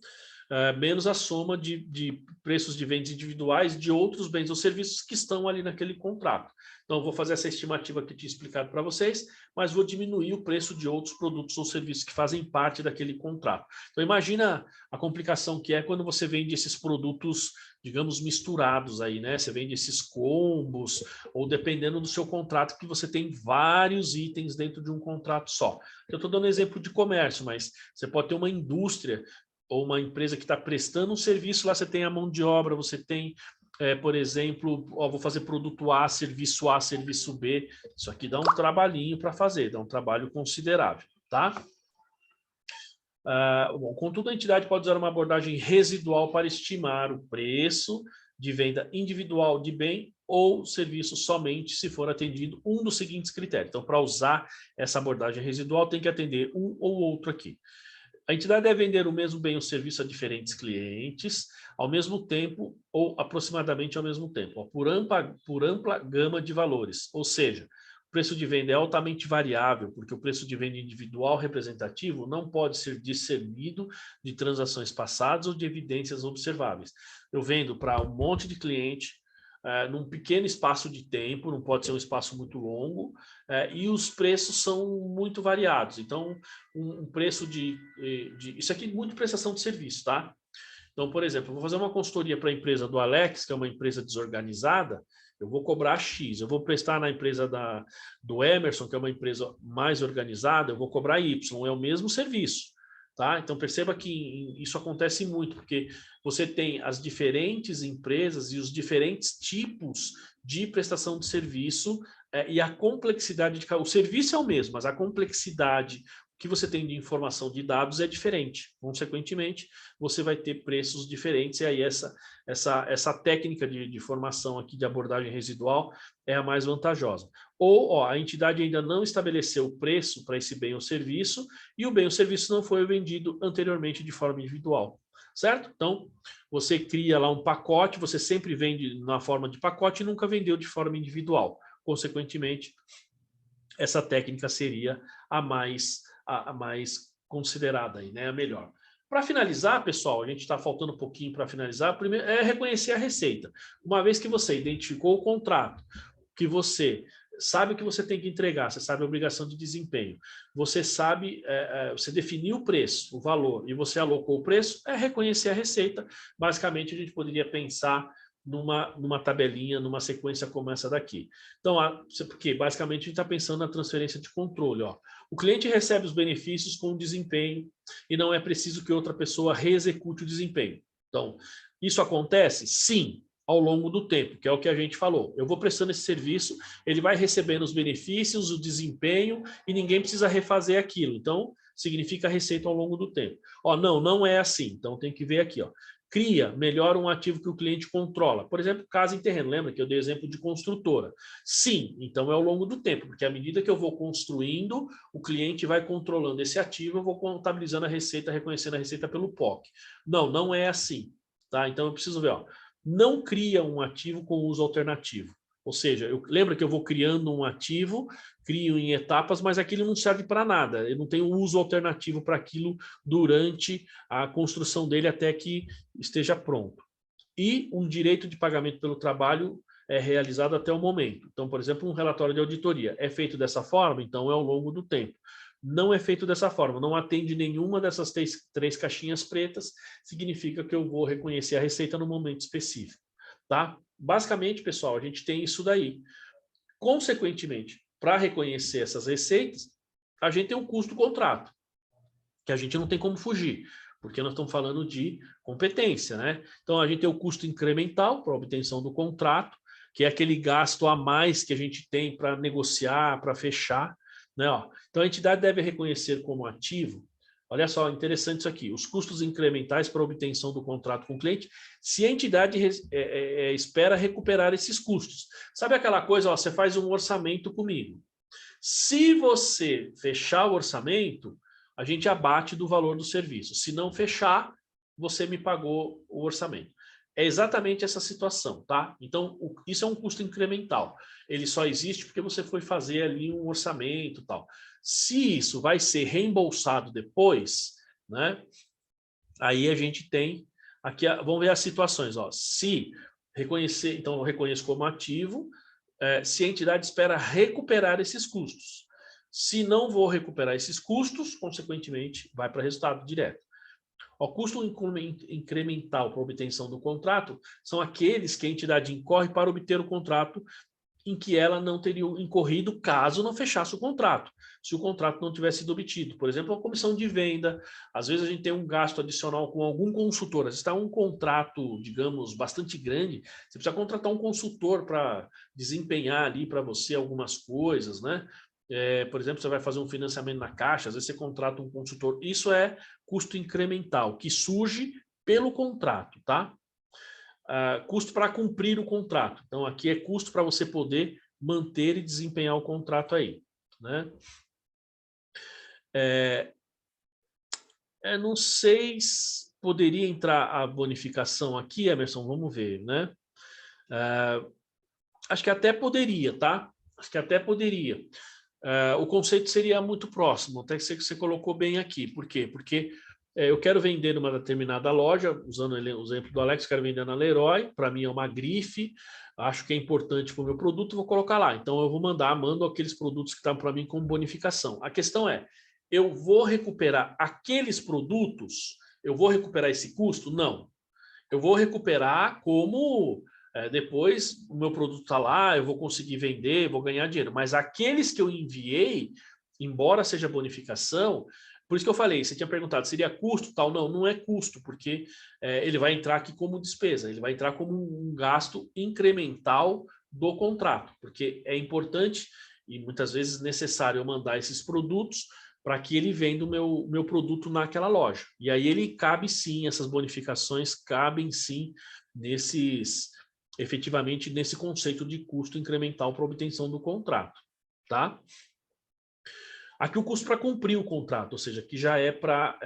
Menos a soma de preços de vendas individuais de outros bens ou serviços que estão ali naquele contrato. Então, eu vou fazer essa estimativa que eu tinha explicado para vocês, mas vou diminuir o preço de outros produtos ou serviços que fazem parte daquele contrato. Então, imagina a complicação que é quando você vende esses produtos, digamos, misturados aí, né? Você vende esses combos, ou dependendo do seu contrato, que você tem vários itens dentro de um contrato só. Eu estou dando exemplo de comércio, mas você pode ter uma indústria ou uma empresa que está prestando um serviço, lá você tem a mão de obra, você tem, por exemplo, vou fazer produto A, serviço B, isso aqui dá um trabalhinho para fazer, dá um trabalho considerável, tá? Bom, contudo, a entidade pode usar uma abordagem residual para estimar o preço de venda individual de bem ou serviço somente se for atendido um dos seguintes critérios. Então, para usar essa abordagem residual, tem que atender um ou outro aqui. A entidade deve vender o mesmo bem ou serviço a diferentes clientes ao mesmo tempo ou aproximadamente ao mesmo tempo, ó, por ampla gama de valores. Ou seja, o preço de venda é altamente variável, porque o preço de venda individual representativo não pode ser discernido de transações passadas ou de evidências observáveis. Eu vendo para um monte de cliente, num pequeno espaço de tempo, não pode ser um espaço muito longo, e os preços são muito variados. Então, um preço isso aqui é muito prestação de serviço, tá? Então, por exemplo, eu vou fazer uma consultoria para a empresa do Alex, que é uma empresa desorganizada, eu vou cobrar X. Eu vou prestar na empresa do Emerson, que é uma empresa mais organizada, eu vou cobrar Y. É o mesmo serviço, tá? Então, perceba que isso acontece muito, porque você tem as diferentes empresas e os diferentes tipos de prestação de serviço e a complexidade de cada... O serviço é o mesmo, mas a complexidade que você tem de informação de dados é diferente. Consequentemente, você vai ter preços diferentes e aí essa técnica de formação aqui de abordagem residual é a mais vantajosa. Ou a entidade ainda não estabeleceu o preço para esse bem ou serviço e o bem ou serviço não foi vendido anteriormente de forma individual. Certo? Então, você cria lá um pacote, você sempre vende na forma de pacote e nunca vendeu de forma individual. Consequentemente, essa técnica seria a mais considerada, aí, né? A melhor. Para finalizar, pessoal, a gente está faltando um pouquinho para finalizar, primeiro é reconhecer a receita. Uma vez que você identificou o contrato, que você sabe o que você tem que entregar, você sabe a obrigação de desempenho, você sabe, você definiu o preço, o valor, e você alocou o preço, é reconhecer a receita. Basicamente, a gente poderia pensar numa tabelinha, numa sequência como essa daqui. Então, porque basicamente a gente está pensando na transferência de controle. Ó. O cliente recebe os benefícios com o desempenho e não é preciso que outra pessoa reexecute o desempenho. Então, isso acontece? Sim, ao longo do tempo, que é o que a gente falou. Eu vou prestando esse serviço, ele vai recebendo os benefícios, o desempenho, e ninguém precisa refazer aquilo. Então, significa receita ao longo do tempo. Ó, não é assim. Então, tem que ver aqui. Ó. Cria, melhora um ativo que o cliente controla. Por exemplo, casa em terreno. Lembra que eu dei exemplo de construtora? Sim, então é ao longo do tempo, porque à medida que eu vou construindo, o cliente vai controlando esse ativo, eu vou contabilizando a receita, reconhecendo a receita pelo POC. Não é assim. Tá? Então eu preciso ver, ó, não cria um ativo com uso alternativo. Ou seja, lembra que eu vou criando um ativo, crio em etapas, mas aquilo não serve para nada. Eu não tenho uso alternativo para aquilo durante a construção dele até que esteja pronto. E um direito de pagamento pelo trabalho é realizado até o momento. Então, por exemplo, um relatório de auditoria é feito dessa forma, então é ao longo do tempo. Não é feito dessa forma, não atende nenhuma dessas três caixinhas pretas, significa que eu vou reconhecer a receita no momento específico. Tá? Basicamente, pessoal, a gente tem isso daí. Consequentemente, para reconhecer essas receitas, a gente tem um custo do contrato, que a gente não tem como fugir, porque nós estamos falando de competência, né? Então, a gente tem o custo incremental para a obtenção do contrato, que é aquele gasto a mais que a gente tem para negociar, para fechar, né? Ó, então, a entidade deve reconhecer como ativo. Olha só, interessante isso aqui. Os custos incrementais para a obtenção do contrato com o cliente, se a entidade espera recuperar esses custos. Sabe aquela coisa, ó, você faz um orçamento comigo. Se você fechar o orçamento, a gente abate do valor do serviço. Se não fechar, você me pagou o orçamento. É exatamente essa situação, tá? Então, isso é um custo incremental. Ele só existe porque você foi fazer ali um orçamento e tal. Se isso vai ser reembolsado depois, né? Aí a gente tem aqui, vamos ver as situações, ó. Se reconhecer, então eu reconheço como ativo, se a entidade espera recuperar esses custos. Se não vou recuperar esses custos, consequentemente, vai para resultado direto. O custo incremental para a obtenção do contrato são aqueles que a entidade incorre para obter o contrato em que ela não teria incorrido caso não fechasse o contrato, se o contrato não tivesse sido obtido. Por exemplo, a comissão de venda, às vezes a gente tem um gasto adicional com algum consultor, às vezes está um contrato, digamos, bastante grande, você precisa contratar um consultor para desempenhar ali para você algumas coisas, né? Por exemplo, você vai fazer um financiamento na Caixa, às vezes você contrata um consultor, isso é custo incremental, que surge pelo contrato, tá? Custo para cumprir o contrato. Então, aqui é custo para você poder manter e desempenhar o contrato aí, né? Não sei se poderia entrar a bonificação aqui, Emerson, vamos ver, né? Acho que até poderia, tá? Acho que até poderia. O conceito seria muito próximo, até que você colocou bem aqui. Por quê? Porque eu quero vender numa determinada loja, usando o exemplo do Alex, quero vender na Leroy, para mim é uma grife, acho que é importante para o meu produto, vou colocar lá. Então eu vou mando aqueles produtos que estão para mim com bonificação. A questão é, eu vou recuperar aqueles produtos? Eu vou recuperar esse custo? Não. Eu vou recuperar como depois o meu produto está lá, eu vou conseguir vender, vou ganhar dinheiro. Mas aqueles que eu enviei, embora seja bonificação, por isso que eu falei, você tinha perguntado, seria custo tal? Não, não é custo, porque ele vai entrar aqui como despesa, ele vai entrar como um gasto incremental do contrato, porque é importante e muitas vezes necessário eu mandar esses produtos para que ele venda o meu produto naquela loja. E aí ele cabe sim, essas bonificações cabem sim efetivamente nesse conceito de custo incremental para obtenção do contrato, tá? Aqui o custo para cumprir o contrato, ou seja, que já é para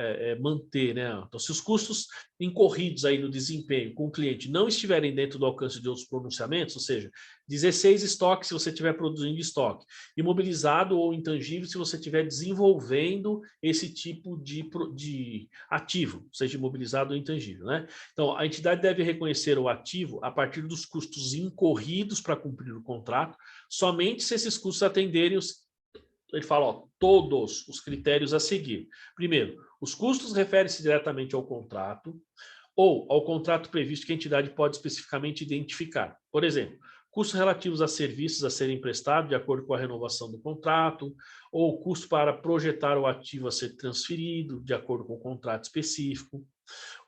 manter, né? Então, se os custos incorridos aí no desempenho com o cliente não estiverem dentro do alcance de outros pronunciamentos, ou seja, 16 estoques se você estiver produzindo estoque, imobilizado ou intangível se você estiver desenvolvendo esse tipo de ativo, seja imobilizado ou intangível, né? Então, a entidade deve reconhecer o ativo a partir dos custos incorridos para cumprir o contrato, somente se esses custos atenderem ele fala, ó, todos os critérios a seguir. Primeiro, os custos referem-se diretamente ao contrato ou ao contrato previsto que a entidade pode especificamente identificar. Por exemplo, custos relativos a serviços a serem prestados de acordo com a renovação do contrato, ou custo para projetar o ativo a ser transferido de acordo com o contrato específico.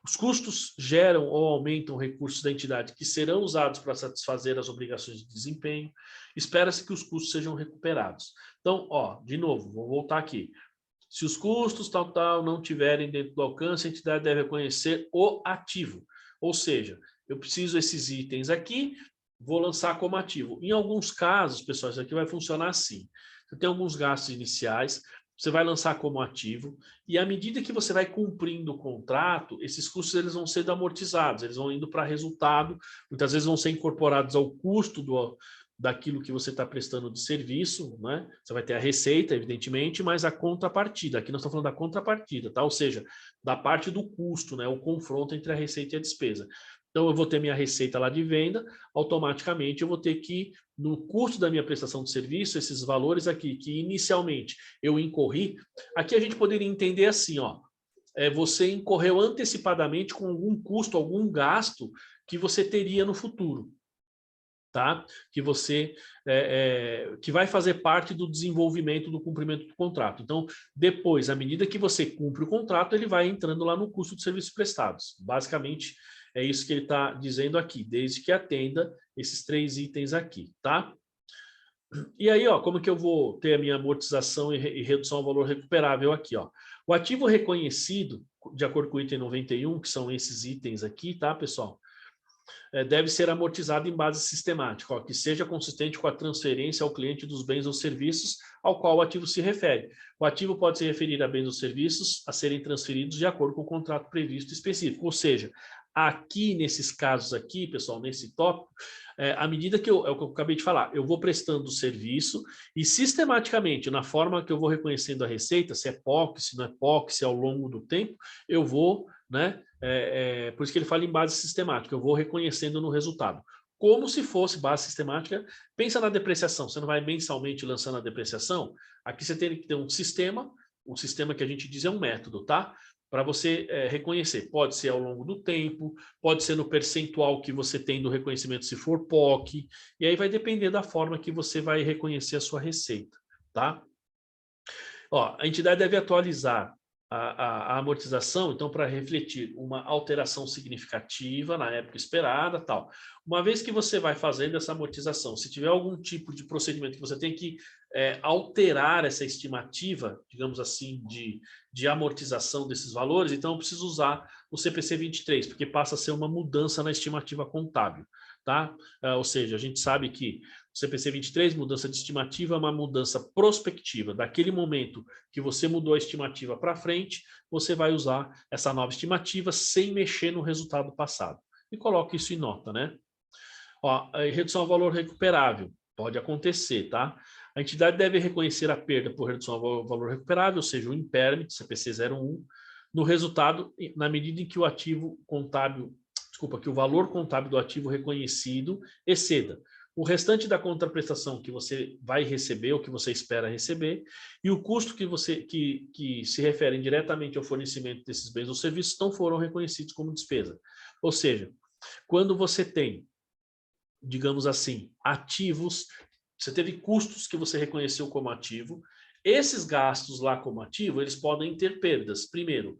Os custos geram ou aumentam recursos da entidade que serão usados para satisfazer as obrigações de desempenho. Espera-se que os custos sejam recuperados. Então, ó, de novo, vou voltar aqui. Se os custos tal não tiverem dentro do alcance, a entidade deve reconhecer o ativo. Ou seja, eu preciso desses itens aqui, vou lançar como ativo. Em alguns casos, pessoal, isso aqui vai funcionar assim. Você tem alguns gastos iniciais, você vai lançar como ativo, e à medida que você vai cumprindo o contrato, esses custos eles vão sendo amortizados, eles vão indo para resultado, muitas vezes vão ser incorporados ao custo daquilo que você está prestando de serviço, né? Você vai ter a receita, evidentemente, mas a contrapartida, aqui nós estamos falando da contrapartida, tá? Ou seja, da parte do custo, né? O confronto entre a receita e a despesa. Então, eu vou ter minha receita lá de venda, automaticamente eu vou ter que, no custo da minha prestação de serviço, esses valores aqui, que inicialmente eu incorri, aqui a gente poderia entender assim, ó, você incorreu antecipadamente com algum custo, algum gasto que você teria no futuro, tá? Que você que vai fazer parte do desenvolvimento do cumprimento do contrato. Então, depois, à medida que você cumpre o contrato, ele vai entrando lá no custo de serviços prestados. Basicamente, é isso que ele está dizendo aqui, desde que atenda esses 3 itens aqui, tá? E aí, ó, como que eu vou ter a minha amortização e redução ao valor recuperável aqui, ó? O ativo reconhecido, de acordo com o item 91, que são esses itens aqui, tá, pessoal? Deve ser amortizado em base sistemática, ó, que seja consistente com a transferência ao cliente dos bens ou serviços ao qual o ativo se refere. O ativo pode se referir a bens ou serviços a serem transferidos de acordo com o contrato previsto específico, ou seja, aqui nesses casos aqui, pessoal, nesse tópico, à medida que é o que eu acabei de falar, eu vou prestando o serviço e sistematicamente, na forma que eu vou reconhecendo a receita, se é POC, se não é POC, se é ao longo do tempo, eu vou, né? Por isso que ele fala em base sistemática, eu vou reconhecendo no resultado. Como se fosse base sistemática, pensa na depreciação, você não vai mensalmente lançando a depreciação, aqui você tem que ter um sistema, o sistema que a gente diz é um método, tá? para você reconhecer. Pode ser ao longo do tempo, pode ser no percentual que você tem do reconhecimento se for POC, e aí vai depender da forma que você vai reconhecer a sua receita, tá? Ó, a entidade deve atualizar a amortização, então, para refletir uma alteração significativa na época esperada, tal. Uma vez que você vai fazendo essa amortização, se tiver algum tipo de procedimento que você tem que alterar essa estimativa, digamos assim, de amortização desses valores, então eu preciso usar o CPC 23, porque passa a ser uma mudança na estimativa contábil, tá? Ou seja, a gente sabe que o CPC 23, mudança de estimativa, é uma mudança prospectiva. Daquele momento que você mudou a estimativa para frente, você vai usar essa nova estimativa sem mexer no resultado passado. E coloque isso em nota, né? Ó, redução ao valor recuperável. Pode acontecer, tá? A entidade deve reconhecer a perda por redução ao valor recuperável, ou seja, o impairment, CPC 01, no resultado, na medida em que o ativo contábil, que o valor contábil do ativo reconhecido exceda o restante da contraprestação que você vai receber, ou que você espera receber, e o custo que se referem diretamente ao fornecimento desses bens ou serviços não foram reconhecidos como despesa. Ou seja, quando você tem, digamos assim, ativos, você teve custos que você reconheceu como ativo, esses gastos lá como ativo, eles podem ter perdas. Primeiro,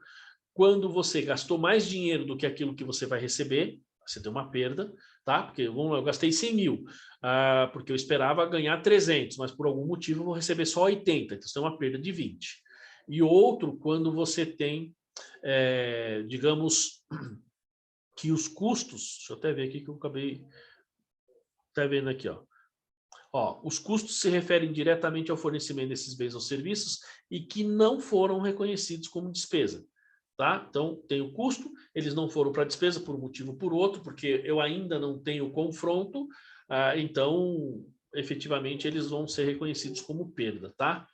quando você gastou mais dinheiro do que aquilo que você vai receber, você tem uma perda, tá? Porque eu gastei 100 mil, porque eu esperava ganhar 300, mas por algum motivo eu vou receber só 80, então você tem uma perda de 20. E outro, quando você tem, digamos, que os custos, deixa eu até ver aqui que eu acabei até vendo aqui, ó. Os custos se referem diretamente ao fornecimento desses bens ou serviços e que não foram reconhecidos como despesa. Tá? Então, tem o custo, eles não foram para despesa por um motivo ou por outro, porque eu ainda não tenho confronto, então, efetivamente, eles vão ser reconhecidos como perda, tá?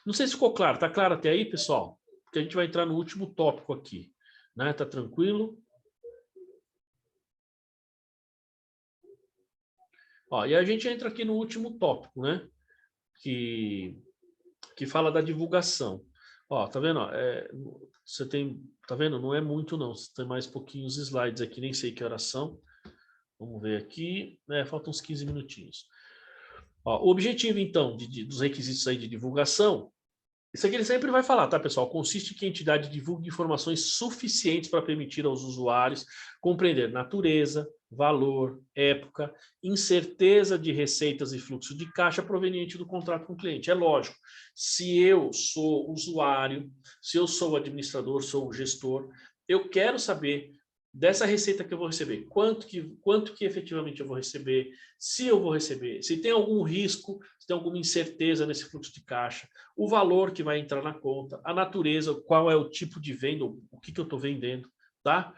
Não sei se ficou claro, tá claro até aí, pessoal? Porque a gente vai entrar no último tópico aqui, né? Tá tranquilo? E a gente entra aqui no último tópico, né? Que fala da divulgação. Tá vendo? Você tem, tá vendo? Não é muito não, você tem mais pouquinhos slides aqui, nem sei que horas são. Vamos ver aqui, faltam uns 15 minutinhos. O objetivo, então, dos requisitos aí de divulgação, isso aqui ele sempre vai falar, tá, pessoal? Consiste em que a entidade divulgue informações suficientes para permitir aos usuários compreender natureza, valor, época, incerteza de receitas e fluxo de caixa proveniente do contrato com o cliente. É lógico, se eu sou usuário, se eu sou administrador, sou gestor, eu quero saber dessa receita que eu vou receber, quanto que efetivamente eu vou receber, se eu vou receber, se tem algum risco, se tem alguma incerteza nesse fluxo de caixa, o valor que vai entrar na conta, a natureza, qual é o tipo de venda, o que eu estou vendendo, tá?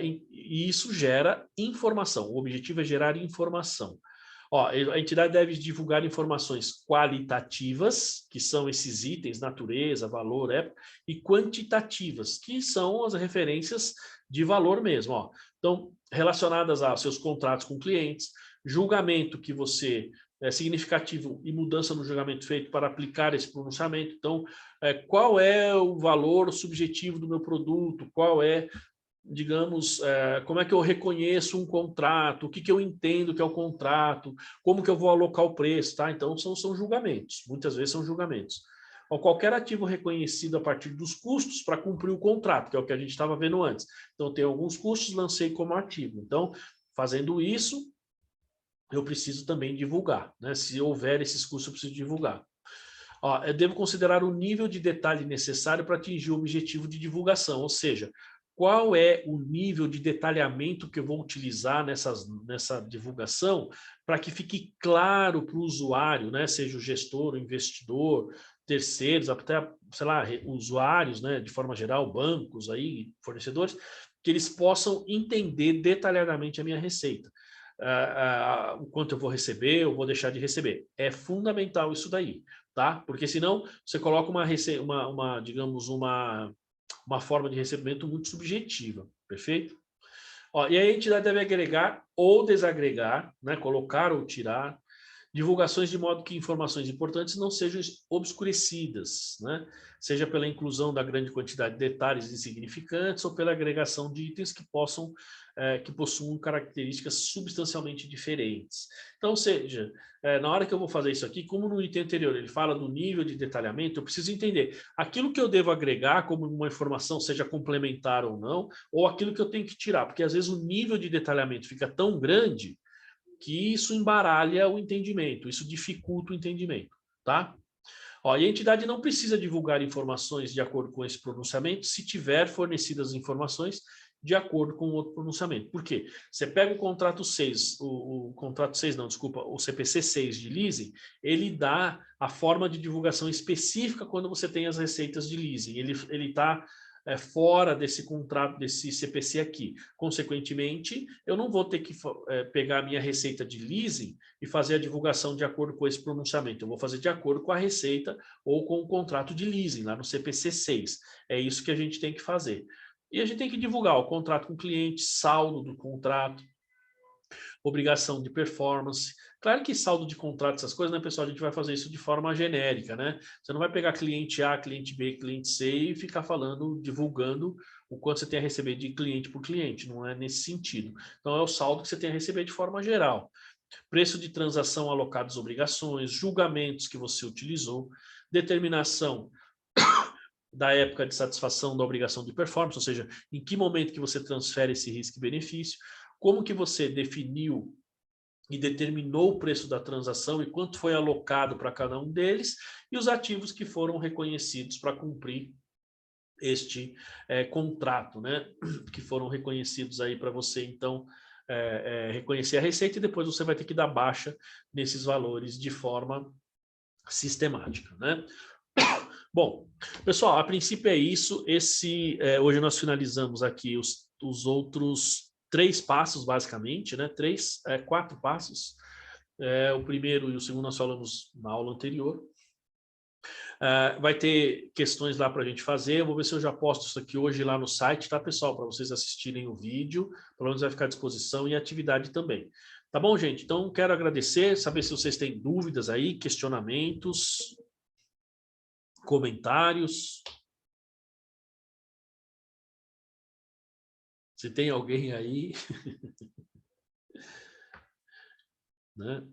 E isso gera informação. O objetivo é gerar informação. A entidade deve divulgar informações qualitativas, que são esses itens, natureza, valor, época, e quantitativas, que são as referências de valor mesmo. Então, relacionadas aos seus contratos com clientes, julgamento que você significativo e mudança no julgamento feito para aplicar esse pronunciamento. Então, qual é o valor subjetivo do meu produto? Qual é, digamos, como é que eu reconheço um contrato? O que eu entendo que é o contrato? Como que eu vou alocar o preço? Tá? Então, são julgamentos. Muitas vezes são julgamentos. Qualquer ativo reconhecido a partir dos custos para cumprir o contrato, que é o que a gente estava vendo antes. Então, tem alguns custos, lancei como ativo. Então, fazendo isso, eu preciso também divulgar, né? Se houver esses custos, eu preciso divulgar. Eu devo considerar o nível de detalhe necessário para atingir o objetivo de divulgação, ou seja, qual é o nível de detalhamento que eu vou utilizar nessa divulgação para que fique claro para o usuário, né? Seja o gestor, o investidor, terceiros, até, sei lá, usuários, né? De forma geral, bancos, aí, fornecedores, que eles possam entender detalhadamente a minha receita. O quanto eu vou receber, eu vou deixar de receber. É fundamental isso daí, tá? Porque senão você coloca digamos, uma forma de recebimento muito subjetiva, perfeito? E aí a entidade deve agregar ou desagregar, né? Colocar ou tirar Divulgações de modo que informações importantes não sejam obscurecidas, né? Seja pela inclusão da grande quantidade de detalhes insignificantes ou pela agregação de itens que possuam características substancialmente diferentes. Então, seja, na hora que eu vou fazer isso aqui, como no item anterior ele fala do nível de detalhamento, eu preciso entender aquilo que eu devo agregar como uma informação, seja complementar ou não, ou aquilo que eu tenho que tirar, porque às vezes o nível de detalhamento fica tão grande que isso embaralha o entendimento, isso dificulta o entendimento, tá? Ó, e a entidade não precisa divulgar informações de acordo com esse pronunciamento se tiver fornecidas informações de acordo com o outro pronunciamento. Por quê? Você pega o contrato 6, o contrato 6 não, desculpa, o CPC 6 de leasing, ele dá a forma de divulgação específica quando você tem as receitas de leasing. Ele está fora desse contrato, desse CPC aqui. Consequentemente, eu não vou ter que pegar a minha receita de leasing e fazer a divulgação de acordo com esse pronunciamento. Eu vou fazer de acordo com a receita ou com o contrato de leasing, lá no CPC 6. É isso que a gente tem que fazer. E a gente tem que divulgar o contrato com o cliente, saldo do contrato, obrigação de performance. Claro que saldo de contrato, essas coisas, né, pessoal? A gente vai fazer isso de forma genérica, né? Você não vai pegar cliente A, cliente B, cliente C e ficar falando, divulgando o quanto você tem a receber de cliente por cliente. Não é nesse sentido. Então, é o saldo que você tem a receber de forma geral. Preço de transação alocados obrigações, julgamentos que você utilizou, determinação da época de satisfação da obrigação de performance, ou seja, em que momento que você transfere esse risco e benefício, como que você definiu e determinou o preço da transação e quanto foi alocado para cada um deles, e os ativos que foram reconhecidos para cumprir este contrato, né? Que foram reconhecidos aí para você, então, reconhecer a receita, e depois você vai ter que dar baixa nesses valores de forma sistemática, né? Bom, pessoal, a princípio é isso. Hoje nós finalizamos aqui os outros 3 passos, basicamente, né? 4 passos. O primeiro e o segundo nós falamos na aula anterior. Vai ter questões lá para a gente fazer. Eu vou ver se eu já posto isso aqui hoje lá no site, tá, pessoal? Para vocês assistirem o vídeo. Pelo menos vai ficar à disposição, e atividade também. Tá bom, gente? Então, quero agradecer, saber se vocês têm dúvidas aí, questionamentos, comentários. Se tem alguém aí. Né?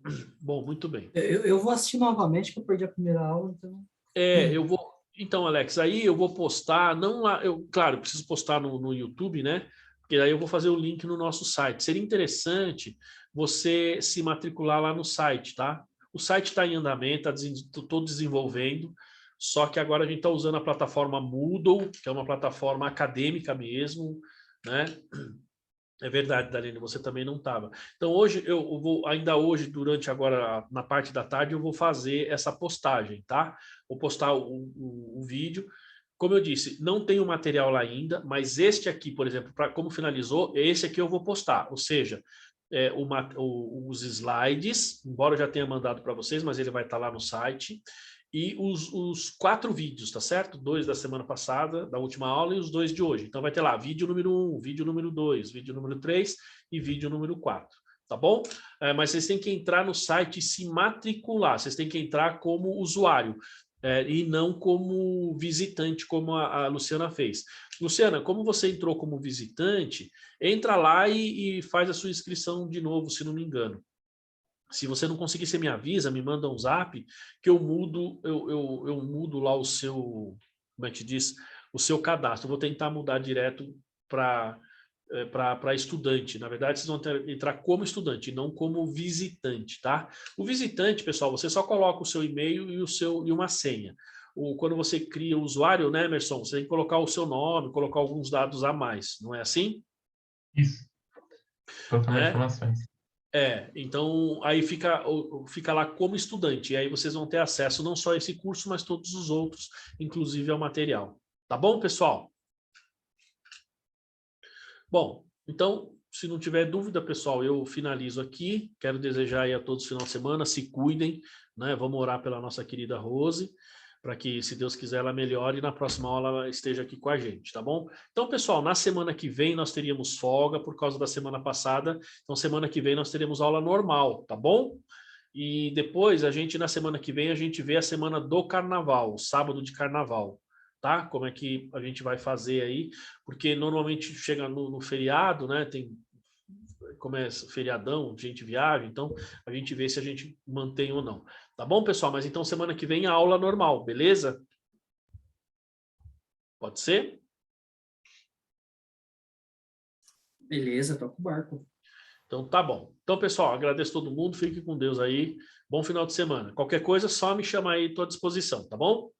Bom, muito bem. Eu vou assistir novamente, que eu perdi a primeira aula, então... Eu vou... Então, Alex, aí eu vou postar, não lá, claro, preciso postar no YouTube, né? Porque aí eu vou fazer o link no nosso site. Seria interessante você se matricular lá no site, tá? O site está em andamento, estou desenvolvendo, só que agora a gente está usando a plataforma Moodle, que é uma plataforma acadêmica mesmo, né? É verdade, Darlene, você também não estava. Então, hoje, eu vou, ainda hoje, durante agora, na parte da tarde, eu vou fazer essa postagem, tá? Vou postar o vídeo. Como eu disse, não tem o material lá ainda, mas este aqui, por exemplo, como finalizou, esse aqui eu vou postar. Ou seja, os slides, embora eu já tenha mandado para vocês, mas ele vai estar lá no site. E os 4 vídeos, tá certo? 2 da semana passada, da última aula, e os 2 de hoje. Então vai ter lá vídeo número 1, vídeo número 2, vídeo número 3 e vídeo número 4, tá bom? Mas vocês têm que entrar no site e se matricular, vocês têm que entrar como usuário, e não como visitante, como a Luciana fez. Luciana, como você entrou como visitante, entra lá e faz a sua inscrição de novo, se não me engano. Se você não conseguir, você me avisa, me manda um zap, que eu mudo, eu mudo lá o seu, como é que diz, o seu cadastro. Eu vou tentar mudar direto para estudante. Na verdade, vocês vão entrar como estudante, não como visitante, tá? O visitante, pessoal, você só coloca o seu e-mail e uma senha. Quando você cria o usuário, né, Emerson, você tem que colocar o seu nome, colocar alguns dados a mais, não é assim? Isso. Totalmente informações. Então aí fica lá como estudante, e aí vocês vão ter acesso não só a esse curso, mas todos os outros, inclusive ao material. Tá bom, pessoal? Bom, então, se não tiver dúvida, pessoal, eu finalizo aqui. Quero desejar aí a todos final de semana, se cuidem, né? Vamos orar pela nossa querida Rose, para que, se Deus quiser, ela melhore e na próxima aula ela esteja aqui com a gente, tá bom? Então, pessoal, na semana que vem nós teríamos folga por causa da semana passada, então semana que vem nós teremos aula normal, tá bom? E depois, na semana que vem, a gente vê a semana do carnaval, o sábado de carnaval, tá? Como é que a gente vai fazer aí, porque normalmente chega no feriado, né? Começa feriadão, gente viaja, então a gente vê se a gente mantém ou não. Tá bom, pessoal? Mas então semana que vem a aula normal, beleza? Pode ser? Beleza, toca o barco. Então tá bom. Então, pessoal, agradeço todo mundo, fique com Deus aí. Bom final de semana. Qualquer coisa, só me chamar aí, estou à disposição, tá bom?